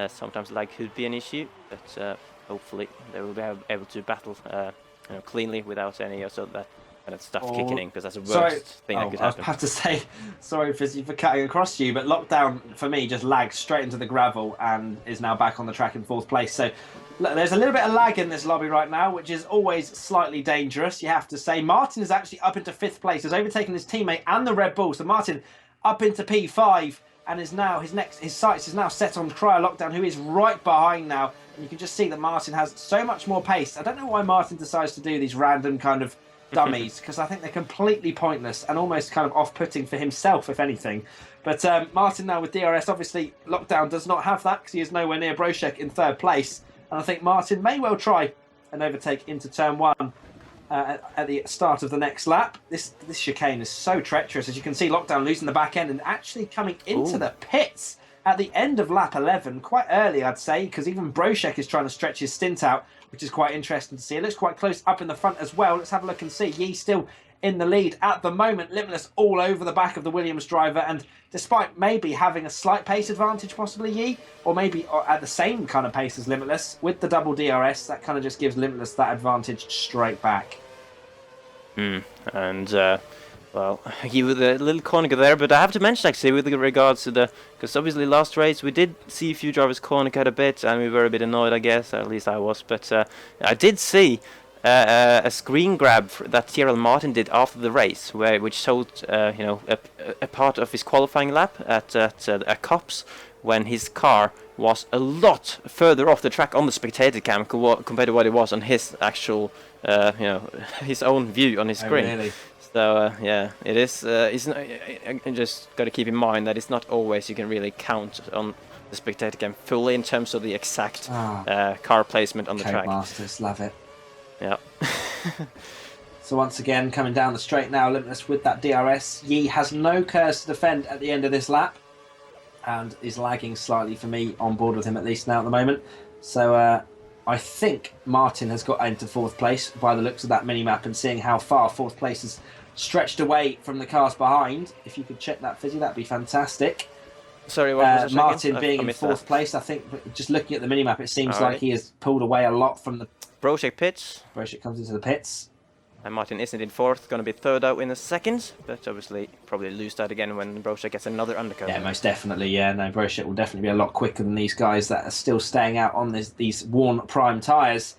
sometimes lag could be an issue, but hopefully they will be able to battle you know, cleanly without any, so that And it's stuff kicking in, because that's the worst Sorry. thing that could I was happen. about to say, sorry, Fisi, for cutting across you, but Lockdown, for me, just lagged straight into the gravel and is now back on the track in 4th place. So look, there's a little bit of lag in this lobby right now, which is always slightly dangerous, you have to say. Martin is actually up into 5th place, has overtaken his teammate and the Red Bull. So Martin up into P5, and is now his sights is now set on Cryo Lockdown, who is right behind now. And you can just see that Martin has so much more pace. I don't know why Martin decides to do these random kind of dummies, because I think they're completely pointless and almost kind of off-putting for himself, if anything. But Martin now with DRS, obviously Lockdown does not have that because he is nowhere near Broshek in 3rd place. And I think Martin may well try an overtake into turn 1 at the start of the next lap. This chicane is so treacherous. As you can see, Lockdown losing the back end and actually coming into the pits at the end of lap 11, quite early, I'd say, because even Broshek is trying to stretch his stint out, which is quite interesting to see. It looks quite close up in the front as well. Let's have a look and see. Yi still in the lead at the moment. Limitless all over the back of the Williams driver, and despite maybe having a slight pace advantage, possibly Yi, or maybe at the same kind of pace as Limitless, with the double DRS, that kind of just gives Limitless that advantage straight back. And well, he was a little corner there, but I have to mention actually with regards to because obviously last race we did see a few drivers corner cut a bit, and we were a bit annoyed, I guess, at least I was. But I did see a screen grab that Tyrrell Martin did after the race, which showed a part of his qualifying lap at Cops, when his car was a lot further off the track on the spectator cam compared to what it was on his actual, his own view on his screen. Really? So yeah, it is. Just got to keep in mind that it's not always you can really count on the spectator cam fully in terms of the exact car placement on the track. Codemasters, love it. Yeah. So once again, coming down the straight now, Limitless with that DRS. Yi has no curse to defend at the end of this lap, and is lagging slightly for me, on board with him at least now at the moment. So I think Martin has got into 4th place by the looks of that mini-map, and seeing how far 4th place is stretched away from the cars behind. If you could check that, Fisi, that'd be fantastic. Sorry, what was that Martin being in 4th place, I think, just looking at the mini-map, it seems like he has pulled away a lot from the... Broshek pits. Broshek comes into the pits. And Martin isn't in 4th, going to be 3rd out in a second, but obviously probably lose that again when Broshek gets another undercut. Yeah, most definitely, yeah. No, Broshek will definitely be a lot quicker than these guys that are still staying out on these worn prime tyres.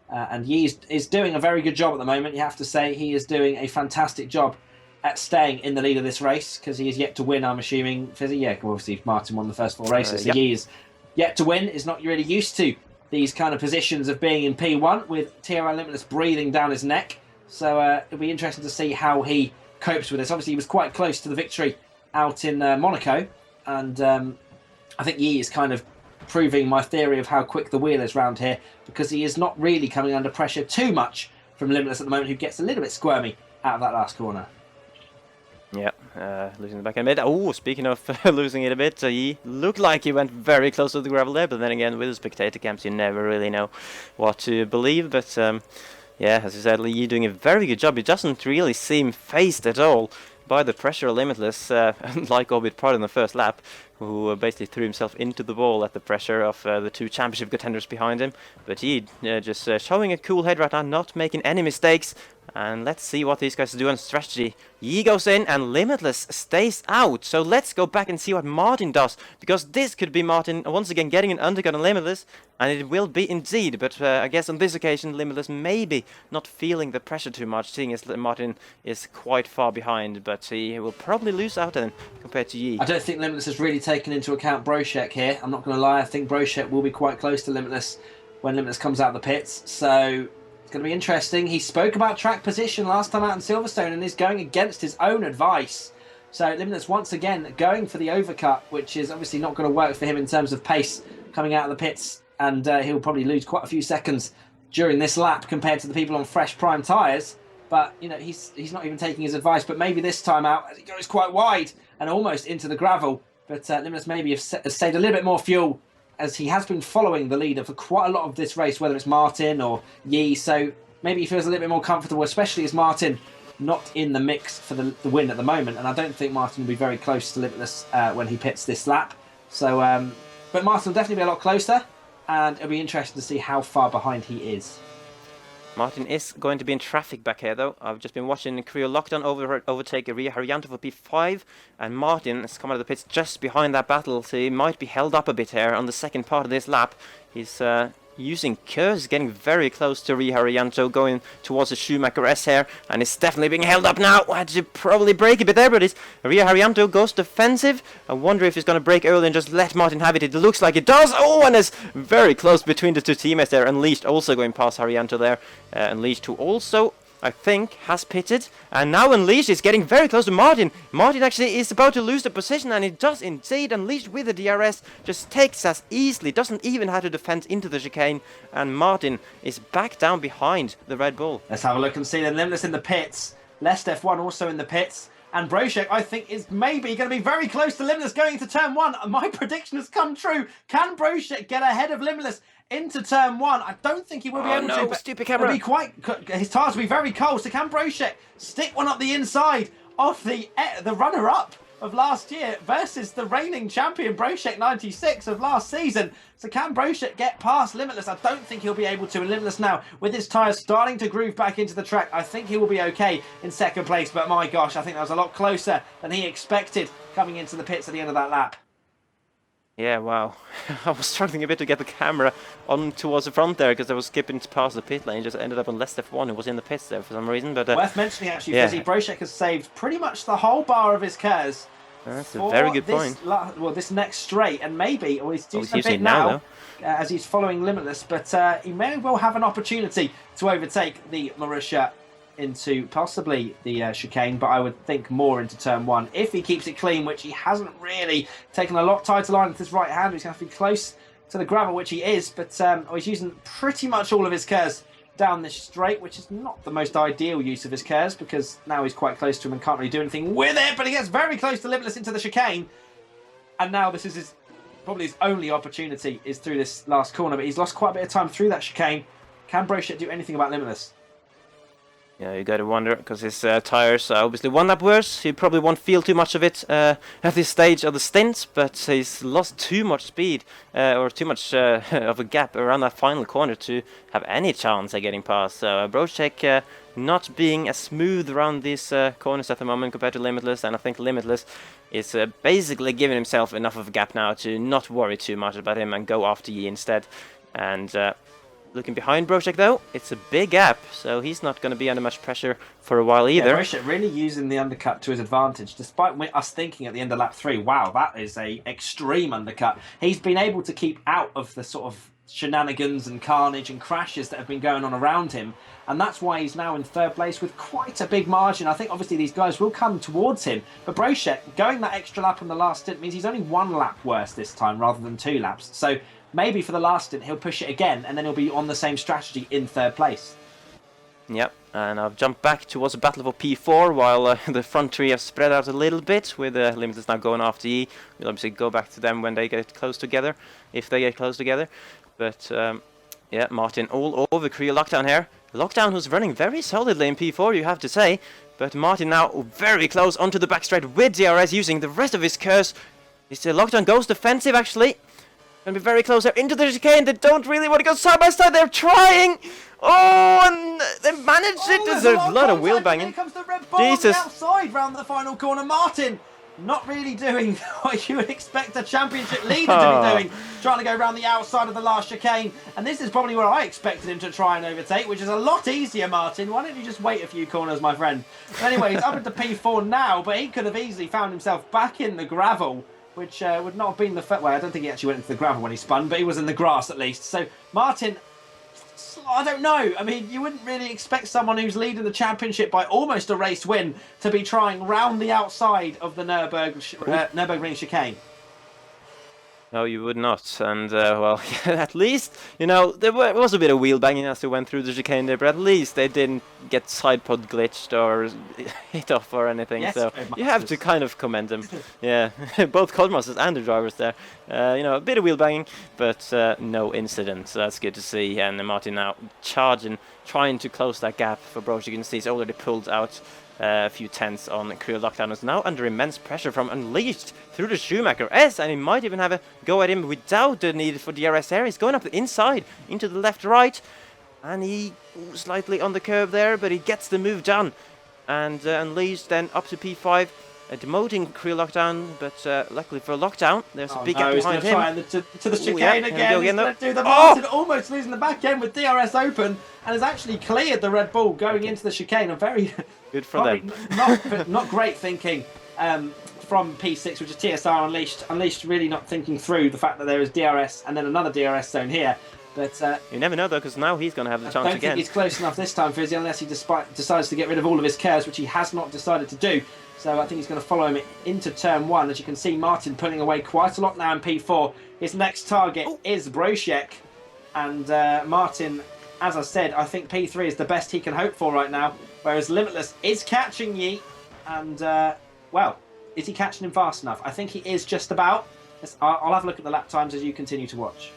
And Yi is doing a very good job at the moment, you have to say. He is doing a fantastic job at staying in the lead of this race, because he is yet to win, I'm assuming. Fisi, yeah, obviously Martin won the first 4 races, so Yi is yet to win, is not really used to these kind of positions of being in P1, with TRL Limitless breathing down his neck. So it'll be interesting to see how he copes with this. Obviously, he was quite close to the victory out in Monaco, and I think Yi is kind of proving my theory of how quick the wheel is round here, because he is not really coming under pressure too much from Limitless at the moment, who gets a little bit squirmy out of that last corner. Yeah, losing the back end a bit. Oh, speaking of losing it a bit, he looked like he went very close to the gravel there, but then again, with the spectator cams, you never really know what to believe. But yeah, as you said, Yi doing a very good job. He doesn't really seem phased at all by the pressure of Limitless, like Orbit Pride in the first lap, who basically threw himself into the wall at the pressure of the 2 championship contenders behind him. But Yi just showing a cool head right now, not making any mistakes. And let's see what these guys do on strategy. Yi goes in and Limitless stays out. So let's go back and see what Martin does, because this could be Martin once again getting an undercut on Limitless, and it will be indeed. But I guess on this occasion Limitless maybe not feeling the pressure too much, seeing as Martin is quite far behind. But he will probably lose out then compared to Yi. I don't think Limitless has really taken into account Broshek here. I'm not going to lie, I think Broshek will be quite close to Limitless when Limitless comes out of the pits. So it's going to be interesting. He spoke about track position last time out in Silverstone and is going against his own advice. So Limitless once again going for the overcut, which is obviously not going to work for him in terms of pace coming out of the pits, and he'll probably lose quite a few seconds during this lap compared to the people on fresh prime tyres. But you know, he's not even taking his advice. But maybe this time out, as he goes quite wide and almost into the gravel, but Limitless maybe has saved a little bit more fuel, as he has been following the leader for quite a lot of this race, whether it's Martin or Yi. So maybe he feels a little bit more comfortable, especially as Martin not in the mix for the win at the moment. And I don't think Martin will be very close to Limitless when he pits this lap. So, but Martin will definitely be a lot closer, and it'll be interesting to see how far behind he is. Martin is going to be in traffic back here, though. I've just been watching Creo Lockdown overtake Ria Haryanto for P5, and Martin has come out of the pits just behind that battle, so he might be held up a bit here on the second part of this lap. He's using curves, getting very close to Ria Haryanto, going towards the Schumacher S here, and it's definitely being held up now. Had to probably brake a bit there, but Ria Haryanto goes defensive. I wonder if he's going to brake early and just let Martin have it. It looks like it does. Oh, and it's very close between the two teammates there. Unleashed also going past Haryanto there. Unleashed who also, I think, has pitted, and now Unleashed is getting very close to Martin. Martin actually is about to lose the position, and it does indeed. Unleashed with the DRS just takes us easily, doesn't even have to defend into the chicane, and Martin is back down behind the Red Bull. Let's have a look and see the Limitless in the pits. Lest F1 also in the pits. And Broshek, I think, is maybe going to be very close to Limitless going into turn 1. My prediction has come true. Can Broshek get ahead of Limitless into turn 1? I don't think he will be able to. But stupid camera. His tyres will be very cold. So can Broshek stick one up the inside of the runner-up of last year versus the reigning champion Broshek 96 of last season? So can Broshek get past Limitless? I don't think he'll be able to. And Limitless now, with his tyres starting to groove back into the track, I think he will be okay in second place. But my gosh, I think that was a lot closer than he expected coming into the pits at the end of that lap. Yeah, wow. I was struggling a bit to get the camera on towards the front there because I was skipping past the pit lane. Just ended up on Lest F1 who was in the pits there for some reason. But worth mentioning actually, Fisi, Broshek has saved pretty much the whole bar of his KERS. That's a very good point. This next straight, and maybe he's doing a bit now as he's following Limitless, but he may well have an opportunity to overtake the Marussia into possibly the chicane, but I would think more into turn 1 if he keeps it clean, which he hasn't really taken a lot tighter line with his right hand. He's going to have to be close to the gravel, which he is, but he's using pretty much all of his KERS down this straight, which is not the most ideal use of his KERS because now he's quite close to him and can't really do anything with it, but he gets very close to Limitless into the chicane, and now this is probably his only opportunity is through this last corner, but he's lost quite a bit of time through that chicane. Can Broshek do anything about Limitless? Yeah, you gotta wonder, because his tyres are obviously one lap worse. He probably won't feel too much of it at this stage of the stint, but he's lost too much speed, or too much of a gap around that final corner to have any chance at getting past. So Broshek not being as smooth around these corners at the moment compared to Limitless, and I think Limitless is basically giving himself enough of a gap now to not worry too much about him and go after Yi instead. And looking behind Broshek though, it's a big gap, so he's not going to be under much pressure for a while either. Yeah, Broshek really using the undercut to his advantage, despite us thinking at the end of lap 3, wow, that is a extreme undercut. He's been able to keep out of the sort of shenanigans and carnage and crashes that have been going on around him, and that's why he's now in third place with quite a big margin. I think obviously these guys will come towards him, but Broshek going that extra lap on the last stint means he's only 1 lap worse this time rather than 2 laps. So maybe for the last stint he'll push it again, and then he'll be on the same strategy in third place. Yep, and I've jumped back towards the battle for P4 while the front three have spread out a little bit, with Limitless now going after E. We'll obviously go back to them when they get close together, if they get close together. But yeah, Martin all over Creo Lockdown here. Lockdown who's running very solidly in P4, you have to say. But Martin now very close onto the back straight with DRS, using the rest of his KERS. Lockdown goes defensive actually. Going to be very close there into the chicane. They don't really want to go side by side. They're trying. Oh, and they managed it. There's a lot of wheel banging. Here comes the Red Bull on the outside round the final corner. Martin not really doing what you would expect a championship leader to be doing, trying to go around the outside of the last chicane. And this is probably what I expected him to try and overtake, which is a lot easier, Martin. Why don't you just wait a few corners, my friend? But anyway, he's up into P4 now, but he could have easily found himself back in the gravel, which would not have been the well, I don't think he actually went into the gravel when he spun, but he was in the grass at least. So Martin, I don't know. I mean, you wouldn't really expect someone who's leading the championship by almost a race win to be trying round the outside of the Nurburgring chicane. No, you would not. And, well, at least, you know, there was a bit of wheel banging as they went through the chicane there, but at least they didn't get side pod glitched or hit off or anything. Yes, so you have to kind of commend them. Yeah, both Codemasters and the drivers there. You know, a bit of wheel banging, but no incident. So that's good to see. And Martin now charging, trying to close that gap for Broshek. You can see he's already pulled out a few tenths on Creo Lockdown. Is now under immense pressure from Unleashed through the Schumacher S, and he might even have a go at him without the need for DRS there. He's going up the inside into the left right. And he slightly on the curve there, but he gets the move done. And Unleashed then up to P5, demoting Creel Lockdown, but luckily for Lockdown, there's a big gap he's behind going him. to try to the chicane Yeah, again. He's going to do the Oh! Martin, almost losing the back end with DRS open, and has actually cleared the Red Bull going into the chicane. A very good for them. not great thinking from P6, which is TSR Unleashed. Unleashed really not thinking through the fact that there is DRS and then another DRS zone here. But you never know though, because now he's going to have the chance I don't again. think he's close enough this time, Fisi, unless he decides to get rid of all of his curves, which he has not decided to do. So I think he's going to follow him into turn 1. As you can see, Martin pulling away quite a lot now in P4. His next target is Broshek. And Martin, as I said, I think P3 is the best he can hope for right now. Whereas Limitless is catching Yeet. And, well, is he catching him fast enough? I think he is just about. I'll have a look at the lap times as you continue to watch.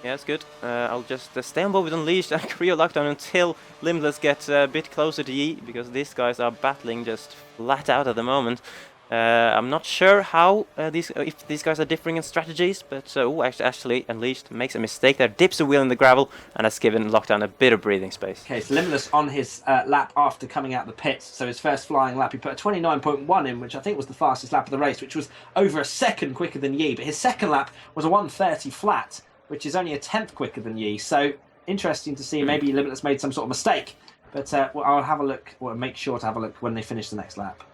Yeah, that's good. I'll just stay on board with Unleashed and Creo Lockdown until Limitless gets a bit closer to Yi, because these guys are battling just flat out at the moment. I'm not sure how if these guys are differing in strategies, but actually Unleashed makes a mistake there, dips a wheel in the gravel, and has given Lockdown a bit of breathing space. Okay, so Limitless on his lap after coming out the pits, so his first flying lap, he put a 29.1 in, which I think was the fastest lap of the race, which was over a second quicker than Yi, but his second lap was a 1:30 flat, which is only a 10th quicker than Yi. So interesting to see. Maybe Limitless made some sort of mistake. But well, I'll have a look, or make sure to have a look when they finish the next lap.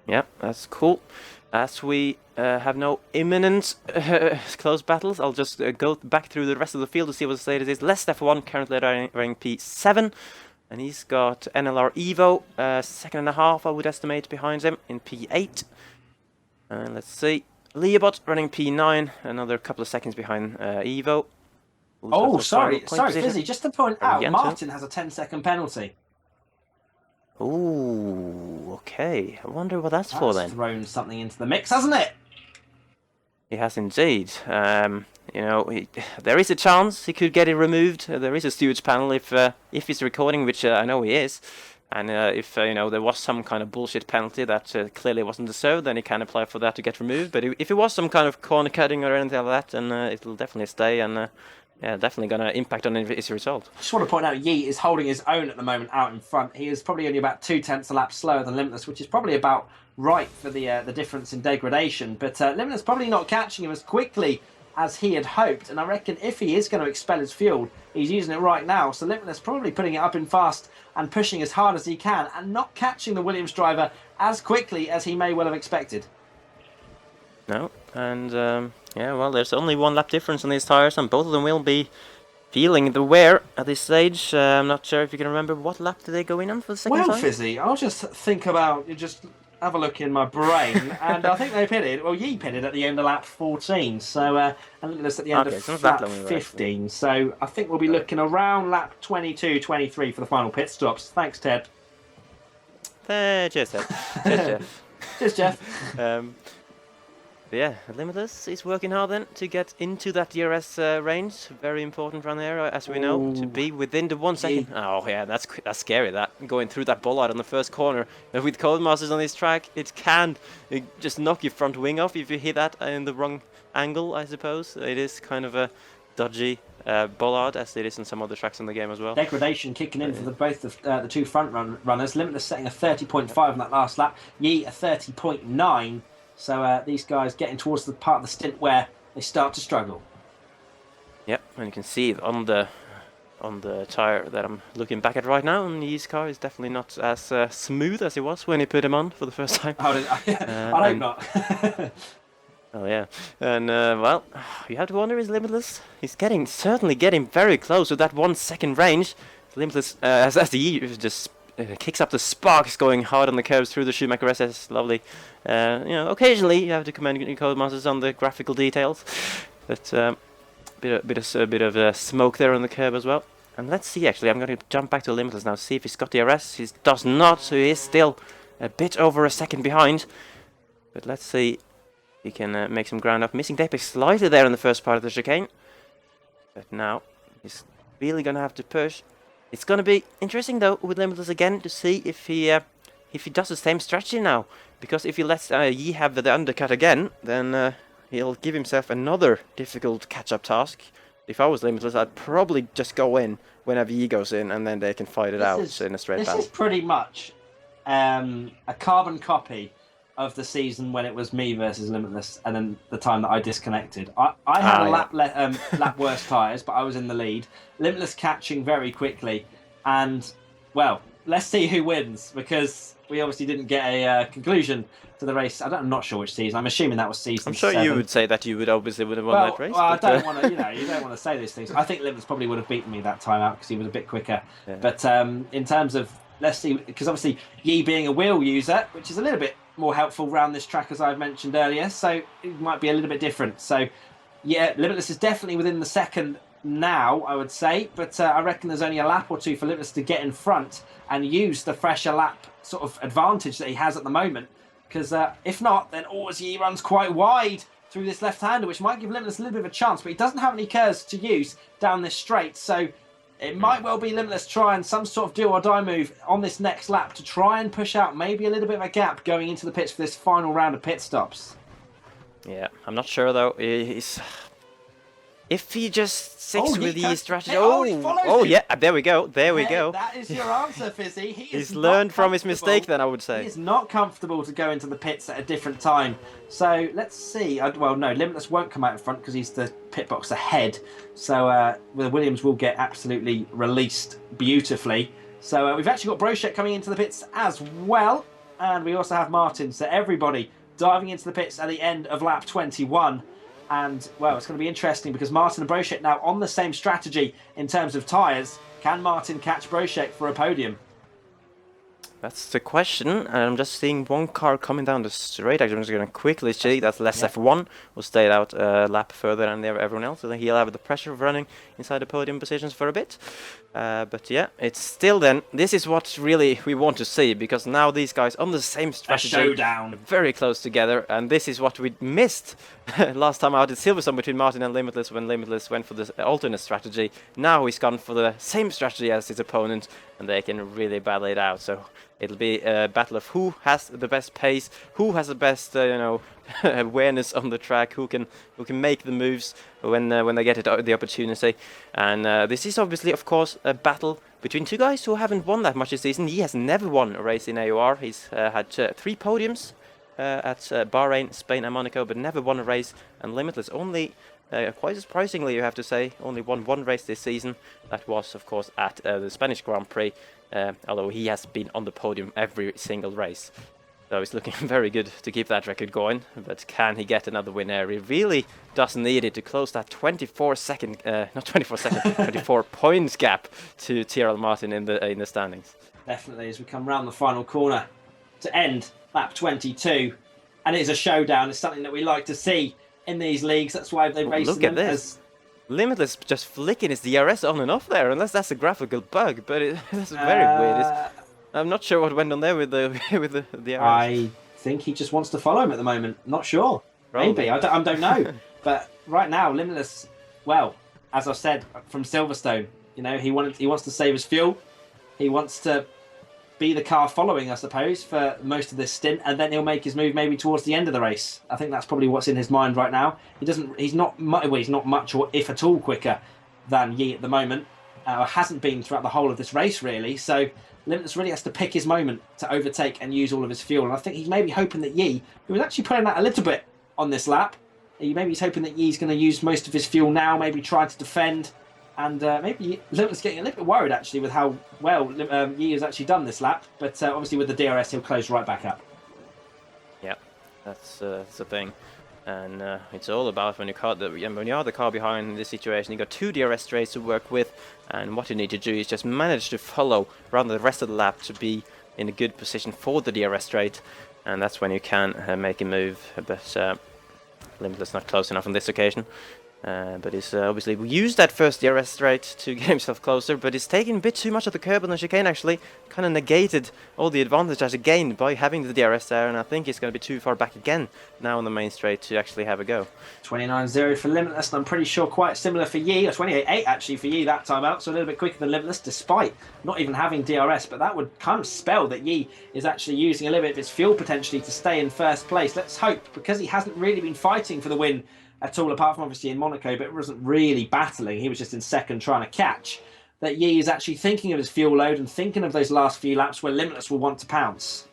Yeah, that's cool. As we have no imminent close battles, I'll just go back through the rest of the field to see what the status is. Lest F1 currently running P7. And he's got NLR Evo, second and a half, I would estimate, behind him in P8. Let's see. Leobot running P9, another couple of seconds behind Evo. Oh, sorry, Fisi, just to point out, Martin has a 10-second penalty. Ooh, okay. I wonder what that's for then. Thrown something into the mix, hasn't it? He has indeed. You know, there is a chance he could get it removed. There is a steward's panel if he's recording, which I know he is. And if you know, there was some kind of bullshit penalty that clearly wasn't deserved, then he can apply for that to get removed. But if it was some kind of corner cutting or anything like that, then it'll definitely stay, and yeah, definitely going to impact on his result. I just want to point out, Yi is holding his own at the moment out in front. He is probably only about 0.2 a lap slower than Limitless, which is probably about right for the difference in degradation. But Limitless probably not catching him as quickly as he had hoped, and I reckon if he is going to expel his fuel, he's using it right now. So Limitless probably putting it up in fast and pushing as hard as he can, and not catching the Williams driver as quickly as he may well have expected. No, and yeah, well, there's only one lap difference on these tyres, and both of them will be feeling the wear at this stage. I'm not sure if you can remember what lap did they go in on for the second time? Well, Fisi, I'll just think about, just have a look in my brain, and I think they pitted, well, Yi pitted at the end of lap 14, so, and Limitless at the end of lap 15, so I think we'll be looking around lap 22, 23 for the final pit stops. Thanks, Ted. Cheers, Ted. Cheers, Jeff. Cheers, Jeff. Yeah, Limitless is working hard then to get into that DRS range. Very important run there, as we know, to be within the 1 second. Oh yeah, that's scary. That going through that bollard on the first corner with Codemasters on this track, it can just knock your front wing off if you hit that in the wrong angle. I suppose it is kind of a dodgy bollard, as it is in some other tracks in the game as well. Degradation kicking in for both the two front runners. Limitless setting a 30.5 on that last lap. Yi a 30.9. So these guys getting towards the part of the stint where they start to struggle. Yep, and you can see it on the tyre that I'm looking back at right now, and Yi's car is definitely not as smooth as it was when he put him on for the first time. I hope not. Oh yeah, and well, you have to wonder, is Limitless? He's certainly getting very close to that 1 second range. Limitless, as the Yi just kicks up the sparks, going hard on the curves through the Schumacher SS. Lovely. You know, occasionally you have to commend Codemasters on the graphical details, but bit of smoke there on the curb as well. And let's see. Actually, I'm going to jump back to Limitless now, see if he's got DRS. He does not, so he is still a bit over a second behind. But let's see. He can make some ground up. Missing the apex slightly there in the first part of the chicane, but now he's really going to have to push. It's going to be interesting though with Limitless again to see if he does the same strategy now, because if he lets Yi have the undercut again, then he'll give himself another difficult catch-up task. If I was Limitless, I'd probably just go in whenever Yi goes in, and then they can fight it out in a straight battle. This is pretty much a carbon copy of the season when it was me versus Limitless, and then the time that I disconnected. I had lap worse tyres, but I was in the lead. Limitless catching very quickly, and well, let's see who wins, because we obviously didn't get a conclusion to the race. I'm not sure which season. I'm assuming that was season. I'm sure 7. you would say that you would obviously would have won that race. Well, I don't want to, you don't want to say those things. I think Limitless probably would have beaten me that time out because he was a bit quicker. Yeah. But in terms of, let's see, because obviously Yi being a wheel user, which is a little bit more helpful around this track, as I've mentioned earlier, so it might be a little bit different. So yeah, Limitless is definitely within the second now, I would say, but I reckon there's only a lap or two for Limitless to get in front and use the fresher lap sort of advantage that he has at the moment, because if not, then Yi runs quite wide through this left-hander, which might give Limitless a little bit of a chance, but he doesn't have any curves to use down this straight, so it might well be Limitless trying some sort of do or die move on this next lap to try and push out maybe a little bit of a gap going into the pits for this final round of pit stops. Yeah, I'm not sure though. If he just sticks with the strategy. Oh, yeah, there we go. There we go. That is your answer, Fisi. He's learned from his mistake then, I would say. He is not comfortable to go into the pits at a different time. So let's see. Well, no, Limitless won't come out in front because he's the pit box ahead. So Williams will get absolutely released beautifully. So we've actually got Brochek coming into the pits as well. And we also have Martin. So everybody diving into the pits at the end of lap 21. And, well, it's going to be interesting because Martin and Brochek now on the same strategy in terms of tyres. Can Martin catch Brochek for a podium? That's the question, and I'm just seeing one car coming down the straight. Actually, I'm just going to quickly see. That's less F1. Will stay out a lap further than everyone else, so then he'll have the pressure of running inside the podium positions for a bit. But yeah, it's still then. This is what really we want to see, because now these guys on the same strategy, a showdown, very close together, and this is what we missed last time out at Silverstone between Martin and Limitless when Limitless went for the alternate strategy. Now he's gone for the same strategy as his opponent, and they can really battle it out. So it'll be a battle of who has the best pace, who has the best, awareness on the track, who can make the moves when they get the opportunity. And this is obviously, of course, a battle between two guys who haven't won that much this season. He has never won a race in AOR. He's had 3 podiums at Bahrain, Spain, and Monaco, but never won a race. And Limitless only, quite surprisingly, you have to say, only won 1 race this season. That was, of course, at the Spanish Grand Prix. Although he has been on the podium every single race. So he's looking very good to keep that record going, but can he get another win there? He really doesn't need it to close that 24 points gap to TRL Martin in the standings. Definitely, as we come round the final corner to end lap 22, and it is a showdown. It's something that we like to see in these leagues. That's why they race them. Look at this. Limitless just flicking his DRS on and off there, unless that's a graphical bug, but that's very weird. I'm not sure what went on there with the DRS. I think he just wants to follow him at the moment. Not sure. Probably. Maybe. I don't know. But right now, Limitless, well, as I've said from Silverstone, he wants to save his fuel. He wants to be the car following, I suppose, for most of this stint, and then he'll make his move maybe towards the end of the race. I think that's probably what's in his mind right now. He's not much or if at all quicker than Yi at the moment. Hasn't been throughout the whole of this race really. So Limitless really has to pick his moment to overtake and use all of his fuel. And I think he's maybe hoping that Yi, who was actually pulling out a little bit on this lap, maybe he's hoping that Yi's going to use most of his fuel now, maybe try to defend. And maybe Limitless getting a little bit worried actually with how well Yi has actually done this lap. But obviously with the DRS he'll close right back up. Yeah, that's the thing. And it's all about when you are the car behind in this situation, you got 2 DRS straights to work with, and what you need to do is just manage to follow around the rest of the lap to be in a good position for the DRS straight, and that's when you can make a move. But Limitless not close enough on this occasion. But he's obviously used that first DRS straight to get himself closer, but he's taken a bit too much of the curb on the chicane actually, kind of negated all the advantage that he gained by having the DRS there, and I think he's going to be too far back again now on the main straight to actually have a go. 29.0 for Limitless, and I'm pretty sure quite similar for Yi, or 28.8 actually for Yi that time out, so a little bit quicker than Limitless despite not even having DRS, but that would kind of spell that Yi is actually using a little bit of his fuel potentially to stay in first place. Let's hope, because he hasn't really been fighting for the win at all, apart from obviously in Monaco, but wasn't really battling. He was just in second trying to catch. that Yi is actually thinking of his fuel load and thinking of those last few laps where Limitless will want to pounce.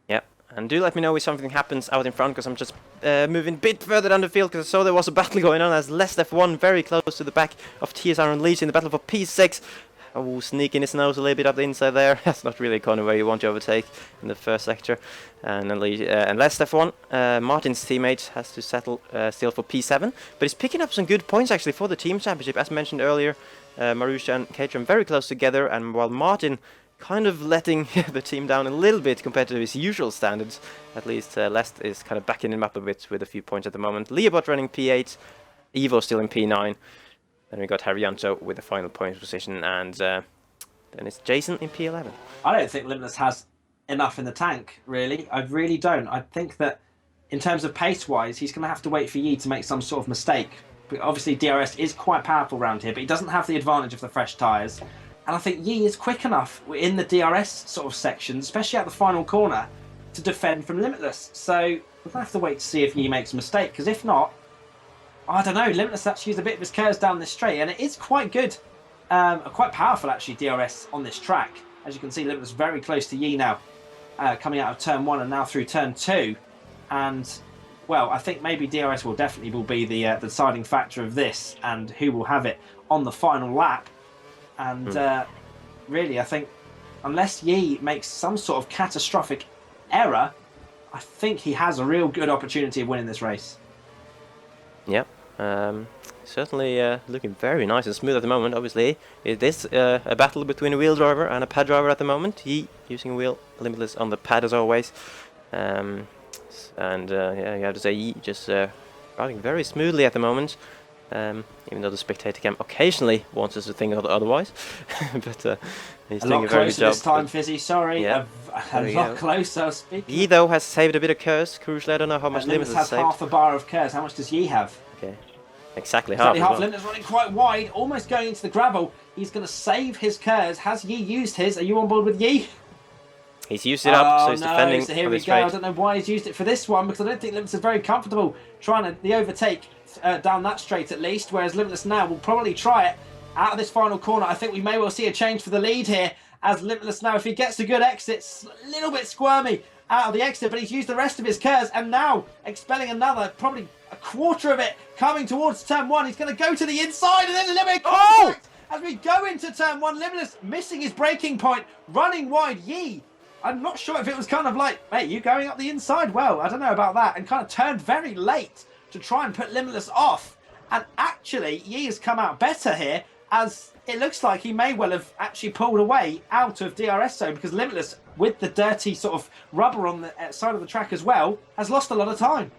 Yep, and do let me know if something happens out in front, because I'm just moving a bit further down the field, because I saw there was a battle going on as Lest F1 very close to the back of TSR Unleashed in the battle for P6. Oh, sneaking his nose a little bit up the inside there. That's not really a corner where you want to overtake in the first sector. And Lest F1, Martin's teammate, has to settle still for P7, but he's picking up some good points actually for the team championship. As mentioned earlier, Marusha and Caterham very close together, and while Martin kind of letting the team down a little bit compared to his usual standards, at least Lest is kind of backing him up a bit with a few points at the moment. Leobot running P8, Evo still in P9. Then we got Haryanto with the final points position, and then it's Jason in P11. I don't think Limitless has enough in the tank, really. I really don't. I think that in terms of pace-wise, he's going to have to wait for Yi to make some sort of mistake. But obviously, DRS is quite powerful around here, but he doesn't have the advantage of the fresh tyres. And I think Yi is quick enough in the DRS sort of section, especially at the final corner, to defend from Limitless. So we're going to have to wait to see if Yi makes a mistake, because if not, I don't know, Limitless actually used a bit of his curves down this straight, and it is quite good, quite powerful actually, DRS on this track. As you can see, Limitless very close to Yi now, coming out of turn 1 and now through turn 2. And, well, I think maybe DRS will definitely be the deciding factor of this, and who will have it on the final lap. And really, I think, unless Yi makes some sort of catastrophic error, I think he has a real good opportunity of winning this race. Yep. Certainly looking very nice and smooth at the moment. Obviously, it is a battle between a wheel driver and a pad driver at the moment. He using wheel, Limitless on the pad as always. Yeah, you have to say he just riding very smoothly at the moment. Even though the spectator cam occasionally wants us to think otherwise, but he's doing a very good job. This time, Fisi. Sorry, yeah, a lot closer. Speaking. Yi though has saved a bit of curse. Crucially, I don't know how much Limitless has saved. Half a bar of curse. How much does Yi have? Okay, exactly half. Limitless running quite wide, almost going into the gravel. He's going to save his curse. Has Yi used his? Are you on board with Yi? He's used it up, so he's defending. So here we go. I don't know why he's used it for this one, because I don't think Limitless is very comfortable trying the overtake down that straight at least, whereas Limitless now will probably try it out of this final corner. I think we may well see a change for the lead here, as Limitless now, if he gets a good exit, a little bit squirmy out of the exit, but he's used the rest of his curves, and now expelling another, probably a quarter of it, coming towards turn 1. He's going to go to the inside, and then a little bit of contact as we go into turn 1. Limitless missing his braking point, running wide. Yi, I'm not sure if it was kind of like, hey, you going up the inside? Well, I don't know about that, and kind of turned very late to try and put Limitless off. And actually, Yi has come out better here, as it looks like he may well have actually pulled away out of DRS zone, because Limitless, with the dirty sort of rubber on the side of the track as well, has lost a lot of time.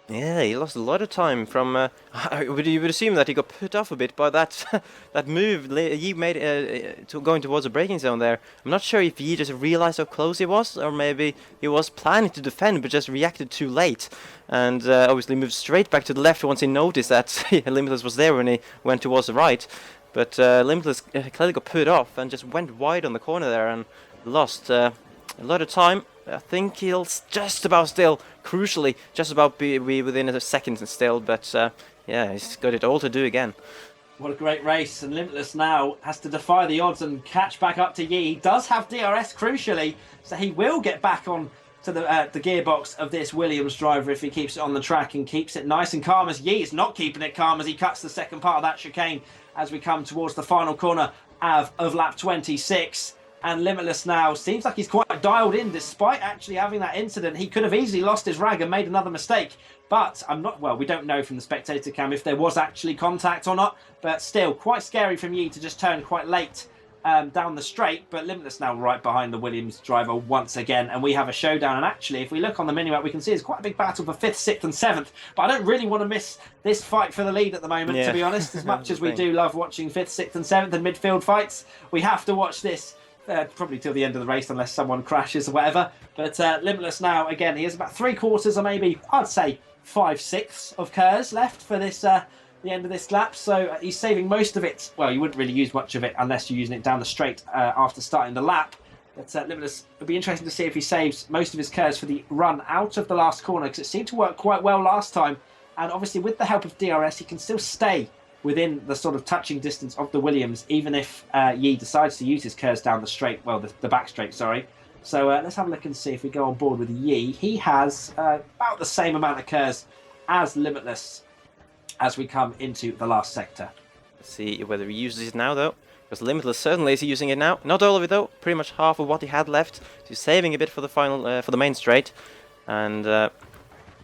Yeah, he lost a lot of time from. You would assume that he got put off a bit by that that move Yi made to going towards the braking zone there. I'm not sure if Yi just realized how close he was, or maybe he was planning to defend but just reacted too late, and obviously moved straight back to the left once he noticed that Limitless was there when he went towards the right. But Limitless clearly got put off and just went wide on the corner there and lost a lot of time. I think he'll just about still, crucially, just about be within a second still, but yeah, he's got it all to do again. What a great race, and Limitless now has to defy the odds and catch back up to Yi. He does have DRS, crucially, so he will get back on to the gearbox of this Williams driver if he keeps it on the track and keeps it nice and calm, as Yi is not keeping it calm as he cuts the second part of that chicane as we come towards the final corner of lap 26. And Limitless now seems like he's quite dialed in, despite actually having that incident. He could have easily lost his rag and made another mistake. But we don't know from the spectator cam if there was actually contact or not. But still, quite scary from Yi to just turn quite late down the straight. But Limitless now right behind the Williams driver once again. And we have a showdown. And actually, if we look on the minimap, we can see it's quite a big battle for 5th, 6th and 7th. But I don't really want to miss this fight for the lead at the moment, to be honest. As much as we do love watching 5th, 6th and 7th and midfield fights, we have to watch this. Probably till the end of the race, unless someone crashes or whatever. But Limitless now, again, he has about 3/4 or maybe, I'd say 5/6 of KERS left for this the end of this lap. So he's saving most of it. Well, you wouldn't really use much of it unless you're using it down the straight after starting the lap. But Limitless, it'll be interesting to see if he saves most of his KERS for the run out of the last corner, because it seemed to work quite well last time. And obviously with the help of DRS, he can still stay within the sort of touching distance of the Williams, even if Yi decides to use his curves down the straight, well, the back straight, sorry. So let's have a look and see if we go on board with Yi. He has about the same amount of curves as Limitless as we come into the last sector. Let's see whether he uses it now, though. Because Limitless certainly is using it now. Not all of it, though. Pretty much half of what he had left. He's saving a bit for the final, for the main straight. And,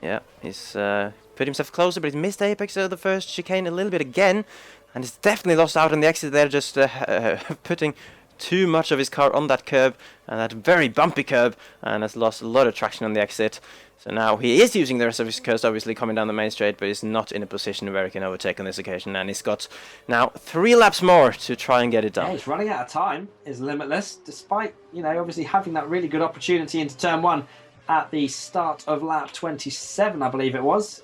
yeah, he's put himself closer, but he's missed Apex the first chicane a little bit again. And he's definitely lost out on the exit there, just putting too much of his car on that curb, and that very bumpy curb, and has lost a lot of traction on the exit. So now he is using the rest of his curves, obviously coming down the main straight, but he's not in a position where he can overtake on this occasion, and he's got now 3 laps more to try and get it done. Yeah, he's running out of time, is Limitless, despite, you know, obviously having that really good opportunity into turn 1 at the start of lap 27, I believe it was.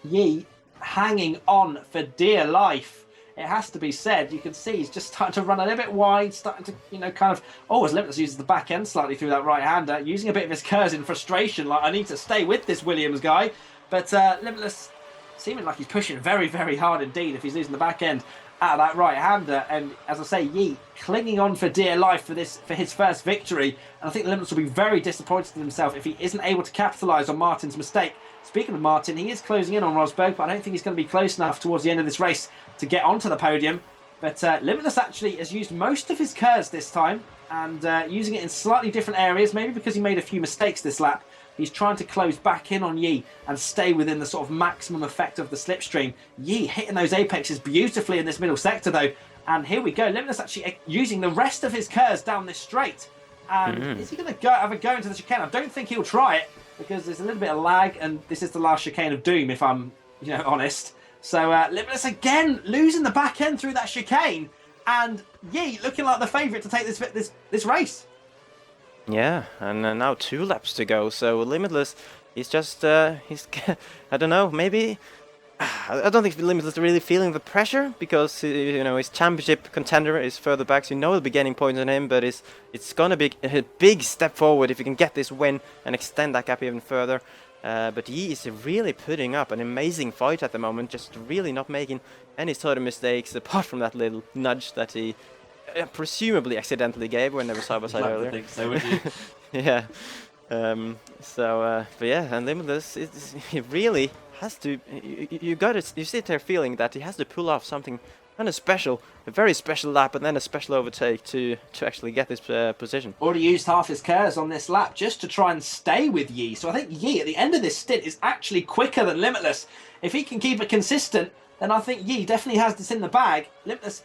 Yi hanging on for dear life. It has to be said, you can see he's just starting to run a little bit wide, starting to, you know, kind of, as Limitless uses the back end slightly through that right-hander, using a bit of his curves in frustration, like, I need to stay with this Williams guy. But Limitless seeming like he's pushing very, very hard indeed if he's losing the back end out of that right-hander. And as I say, Yi clinging on for dear life for his first victory. And I think Limitless will be very disappointed in himself if he isn't able to capitalise on Martin's mistake. Speaking of Martin, he is closing in on Rosberg, but I don't think he's going to be close enough towards the end of this race to get onto the podium. But Limitless actually has used most of his curves this time, and using it in slightly different areas, maybe because he made a few mistakes this lap. He's trying to close back in on Yi and stay within the sort of maximum effect of the slipstream. Yi hitting those apexes beautifully in this middle sector though. And here we go, Limitless actually using the rest of his curves down this straight. And is he going to have a go into the chicane? I don't think he'll try it, because there's a little bit of lag, and this is the last chicane of doom, if I'm, honest. So Limitless again losing the back end through that chicane, and Yi looking like the favourite to take this race. Yeah, and now 2 laps to go. So Limitless, he's just I don't know, maybe. I don't think Limitless is really feeling the pressure, because his championship contender is further back, so he'll be getting points on him, but it's gonna be a big step forward if he can get this win and extend that gap even further. But he is really putting up an amazing fight at the moment, just really not making any sort of mistakes apart from that little nudge that he presumably accidentally gave when they were side by side earlier. I think so, would you? Yeah. But yeah, and Limitless, he really has to. You sit there feeling that he has to pull off something kind of special, a very special lap, and then a special overtake to actually get this position. Already used half his curves on this lap just to try and stay with Yi. So I think Yi at the end of this stint is actually quicker than Limitless. If he can keep it consistent, then I think Yi definitely has this in the bag. Limitless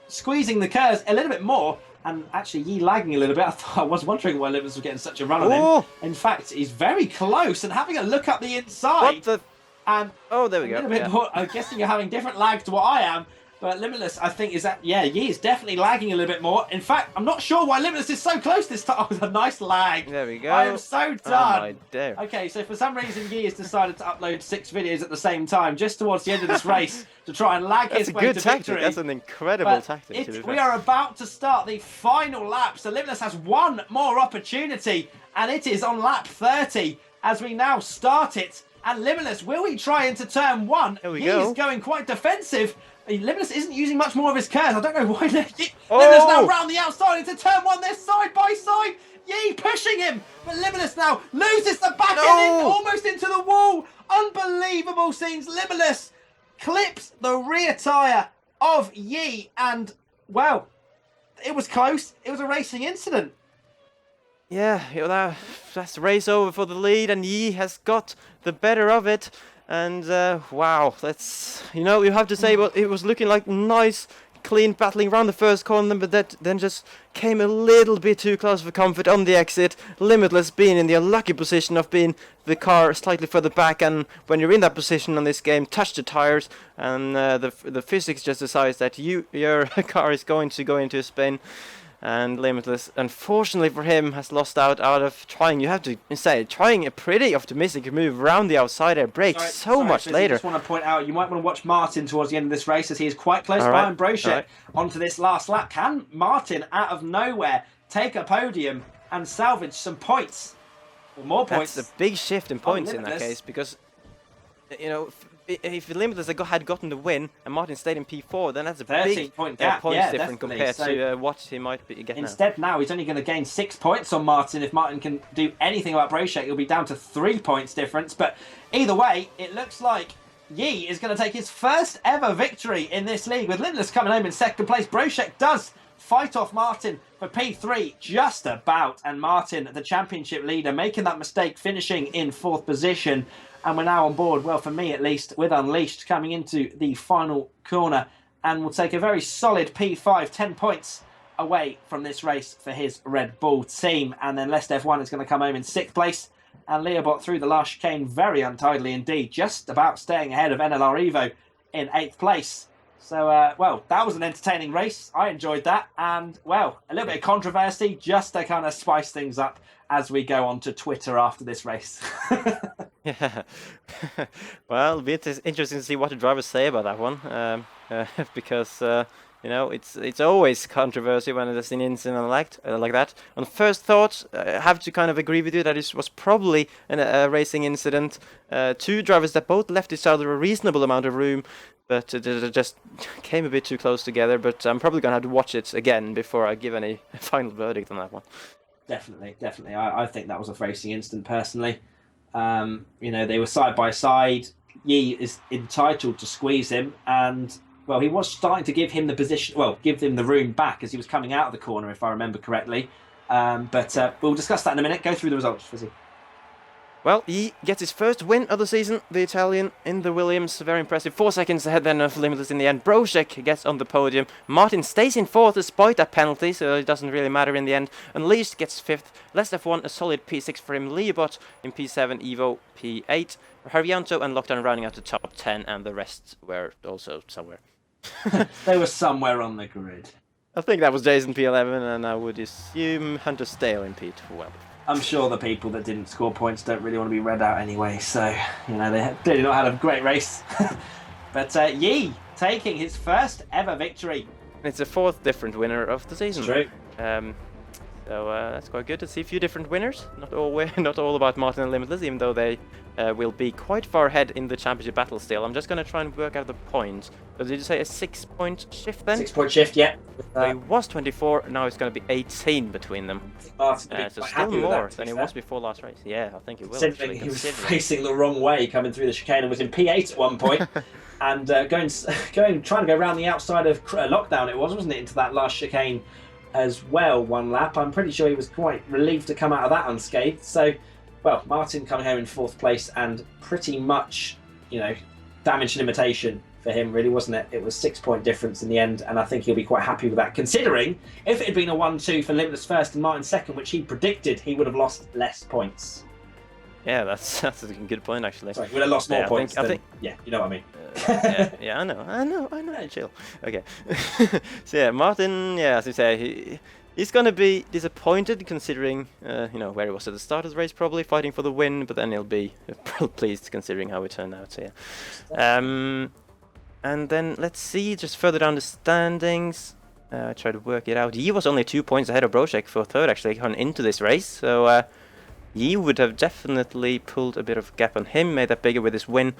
squeezing the curves a little bit more, and actually Yi lagging a little bit. I was wondering why Limitless was getting such a run on him. In fact, he's very close, and having a look up the inside. What the? And there we go. A bit more, I'm guessing you're having different lag to what I am. But Limitless, I think, Yi is definitely lagging a little bit more. In fact, I'm not sure why Limitless is so close this time. Oh, a nice lag. There we go. I am so done. Oh my dear. Okay, so for some reason, Yi has decided to upload 6 videos at the same time, just towards the end of this race, to try and lag his way to victory. That's a good tactic. That's an incredible tactic. We are about to start the final lap, so Limitless has one more opportunity, and it is on lap 30, as we now start it. And Limitless, will he try into turn 1? There we go. He's going quite defensive. Limitless isn't using much more of his curves. I don't know why. Limitless now round the outside into turn 1. They're side by side. Yi pushing him. But Limitless now loses the back end almost into the wall. Unbelievable scenes. Limitless clips the rear tyre of Yi. And, well, it was close. It was a racing incident. Yeah, that's the race over for the lead, and Yi has got the better of it. And wow, that's you have to say, well, it was looking like nice, clean battling around the first corner, but that then just came a little bit too close for comfort on the exit. Limitless being in the unlucky position of being the car slightly further back, and when you're in that position on this game, touch the tires, and the physics just decides that your car is going to go into a spin. And Limitless, unfortunately for him, has lost out of trying. You have to say, trying a pretty optimistic move around the outside air brake much later. I just want to point out, you might want to watch Martin towards the end of this race, as he is quite close behind Brochek onto this last lap. Can Martin, out of nowhere, take a podium and salvage some points? Or more points? That's a big shift in points in that case, because if Limitless had gotten the win and Martin stayed in P4, then that's a 13-point big gap, points yeah, difference definitely. compared So to what he might be getting instead now he's only going to gain 6 points on Martin. If Martin can do anything about Brochek, he'll be down to 3 points difference. But either way, it looks like Yi is going to take his first ever victory in this league, with Limitless coming home in second place. Brochek does fight off Martin for P3 just about, and Martin, the championship leader, making that mistake, finishing in 4th position. And we're now on board, well, for me at least, with Unleashed coming into the final corner, and will take a very solid P5, 10 points away from this race for his Red Bull team. And then Lest F1 is going to come home in 6th place, and Leobot through the last chicane very untidily indeed, just about staying ahead of NLR Evo in 8th place. So, well, that was an entertaining race. I enjoyed that. And, well, a little bit of controversy just to kind of spice things up as we go on to Twitter after this race. Yeah. Well, it'll be interesting to see what the drivers say about that one. Because, you know, it's always controversy when there's an incident like that. On first thought, I have to kind of agree with you that it was probably a racing incident. 2 drivers that both left each other a reasonable amount of room, but it just came a bit too close together. But I'm probably going to have to watch it again before I give any final verdict on that one. Definitely. I think that was a racing incident personally. You know, they were side by side. Yi is entitled to squeeze him, and well, he was starting to give him the position, well, give him the room back as he was coming out of the corner, if I remember correctly. But we'll discuss that in a minute. Go through the results, Fisi. Well, he gets his first win of the season, the Italian in the Williams. Very impressive. 4 seconds ahead then of Limitless in the end. Brochek gets on the podium. Martin stays in 4th despite that penalty, so it doesn't really matter in the end. Unleashed gets 5th. Lest F1 a solid P6 for him. Leobot in P7, Evo P8. Harvianto and Lockdown rounding out the top 10, and the rest were also somewhere. They were somewhere on the grid. I think that was Jason P11, and I would assume Hunter Stale in P12. I'm sure the people that didn't score points don't really want to be read out anyway, so, you know, they clearly not had a great race. But Yi taking his first ever victory. It's a 4th different winner of the season. True. So that's quite good to see a few different winners. Not all about Martin and Limitless, even though they will be quite far ahead in the championship battle still. I'm just going to try and work out the points. So did you say a 6-point shift then? 6-point shift, yeah. So it was 24, now it's going to be 18 between them. Martin so still more than it was before last race. Yeah, I think it will. Actually, he was facing the wrong way coming through the chicane and was in P8 at one point. And trying to go around the outside of Lockdown, it wasn't it, into that last chicane as well, one lap. I'm pretty sure he was quite relieved to come out of that unscathed. So, well, Martin coming home in 4th place, and pretty much, you know, damage limitation for him, really, wasn't it? It was 6-point difference in the end, and I think he'll be quite happy with that, considering if it had been a 1-2 for Limitless first and Martin second, which he predicted, he would have lost less points. Yeah, that's a good point, actually. Sorry, would have lost more points. I think, yeah, you know what I mean. yeah, I know. Chill. Okay. So yeah, Martin. Yeah, as you say, he's gonna be disappointed considering, you know, where he was at the start of the race, probably fighting for the win. But then he'll be pleased considering how it turned out. So yeah. And then let's see, just further down the standings. Try to work it out. He was only 2 points ahead of Brochek for 3rd, actually, going into this race. So he would have definitely pulled a bit of gap on him, made that bigger with his win.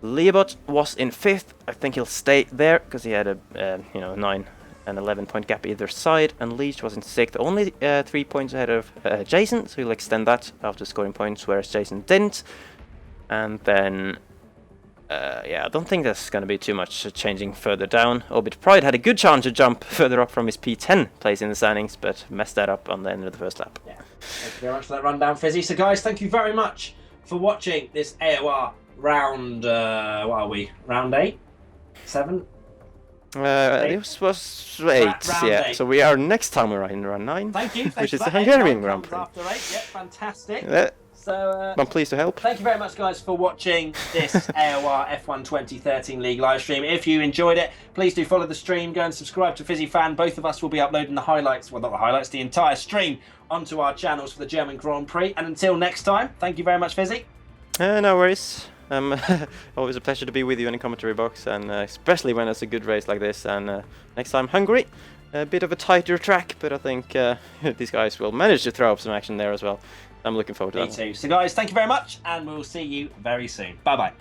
Leobot was in 5th. I think he'll stay there because he had a 9 and 11-point gap either side. And Leach was in 6th, only 3 points ahead of Jason, so he'll extend that after scoring points, whereas Jason didn't. And then, yeah, I don't think there's going to be too much changing further down. Orbit Pride had a good chance to jump further up from his P10 place in the standings, but messed that up on the end of the first lap. Yeah. Thank you very much for that rundown, Fizzy. So, guys, thank you very much for watching this AOR round, what are we? Round 8? 7? This was 8, yeah. 8. So we are next time we're in round 9. Thank you. Which is the Hungarian Grand Prix. After 8, yeah, fantastic. So I'm pleased to help. Thank you very much, guys, for watching this AOR F1 2013 League live stream. If you enjoyed it, please do follow the stream. Go and subscribe to Fizzy Fan. Both of us will be uploading the highlights, well, not the highlights, the entire stream onto our channels for the German Grand Prix. And until next time, thank you very much, Fizzy. No worries. Always a pleasure to be with you in the commentary box, and especially when it's a good race like this. And next time, Hungary. A bit of a tighter track, but I think these guys will manage to throw up some action there as well. I'm looking forward to that. Me too. So, guys, thank you very much, and we'll see you very soon. Bye-bye.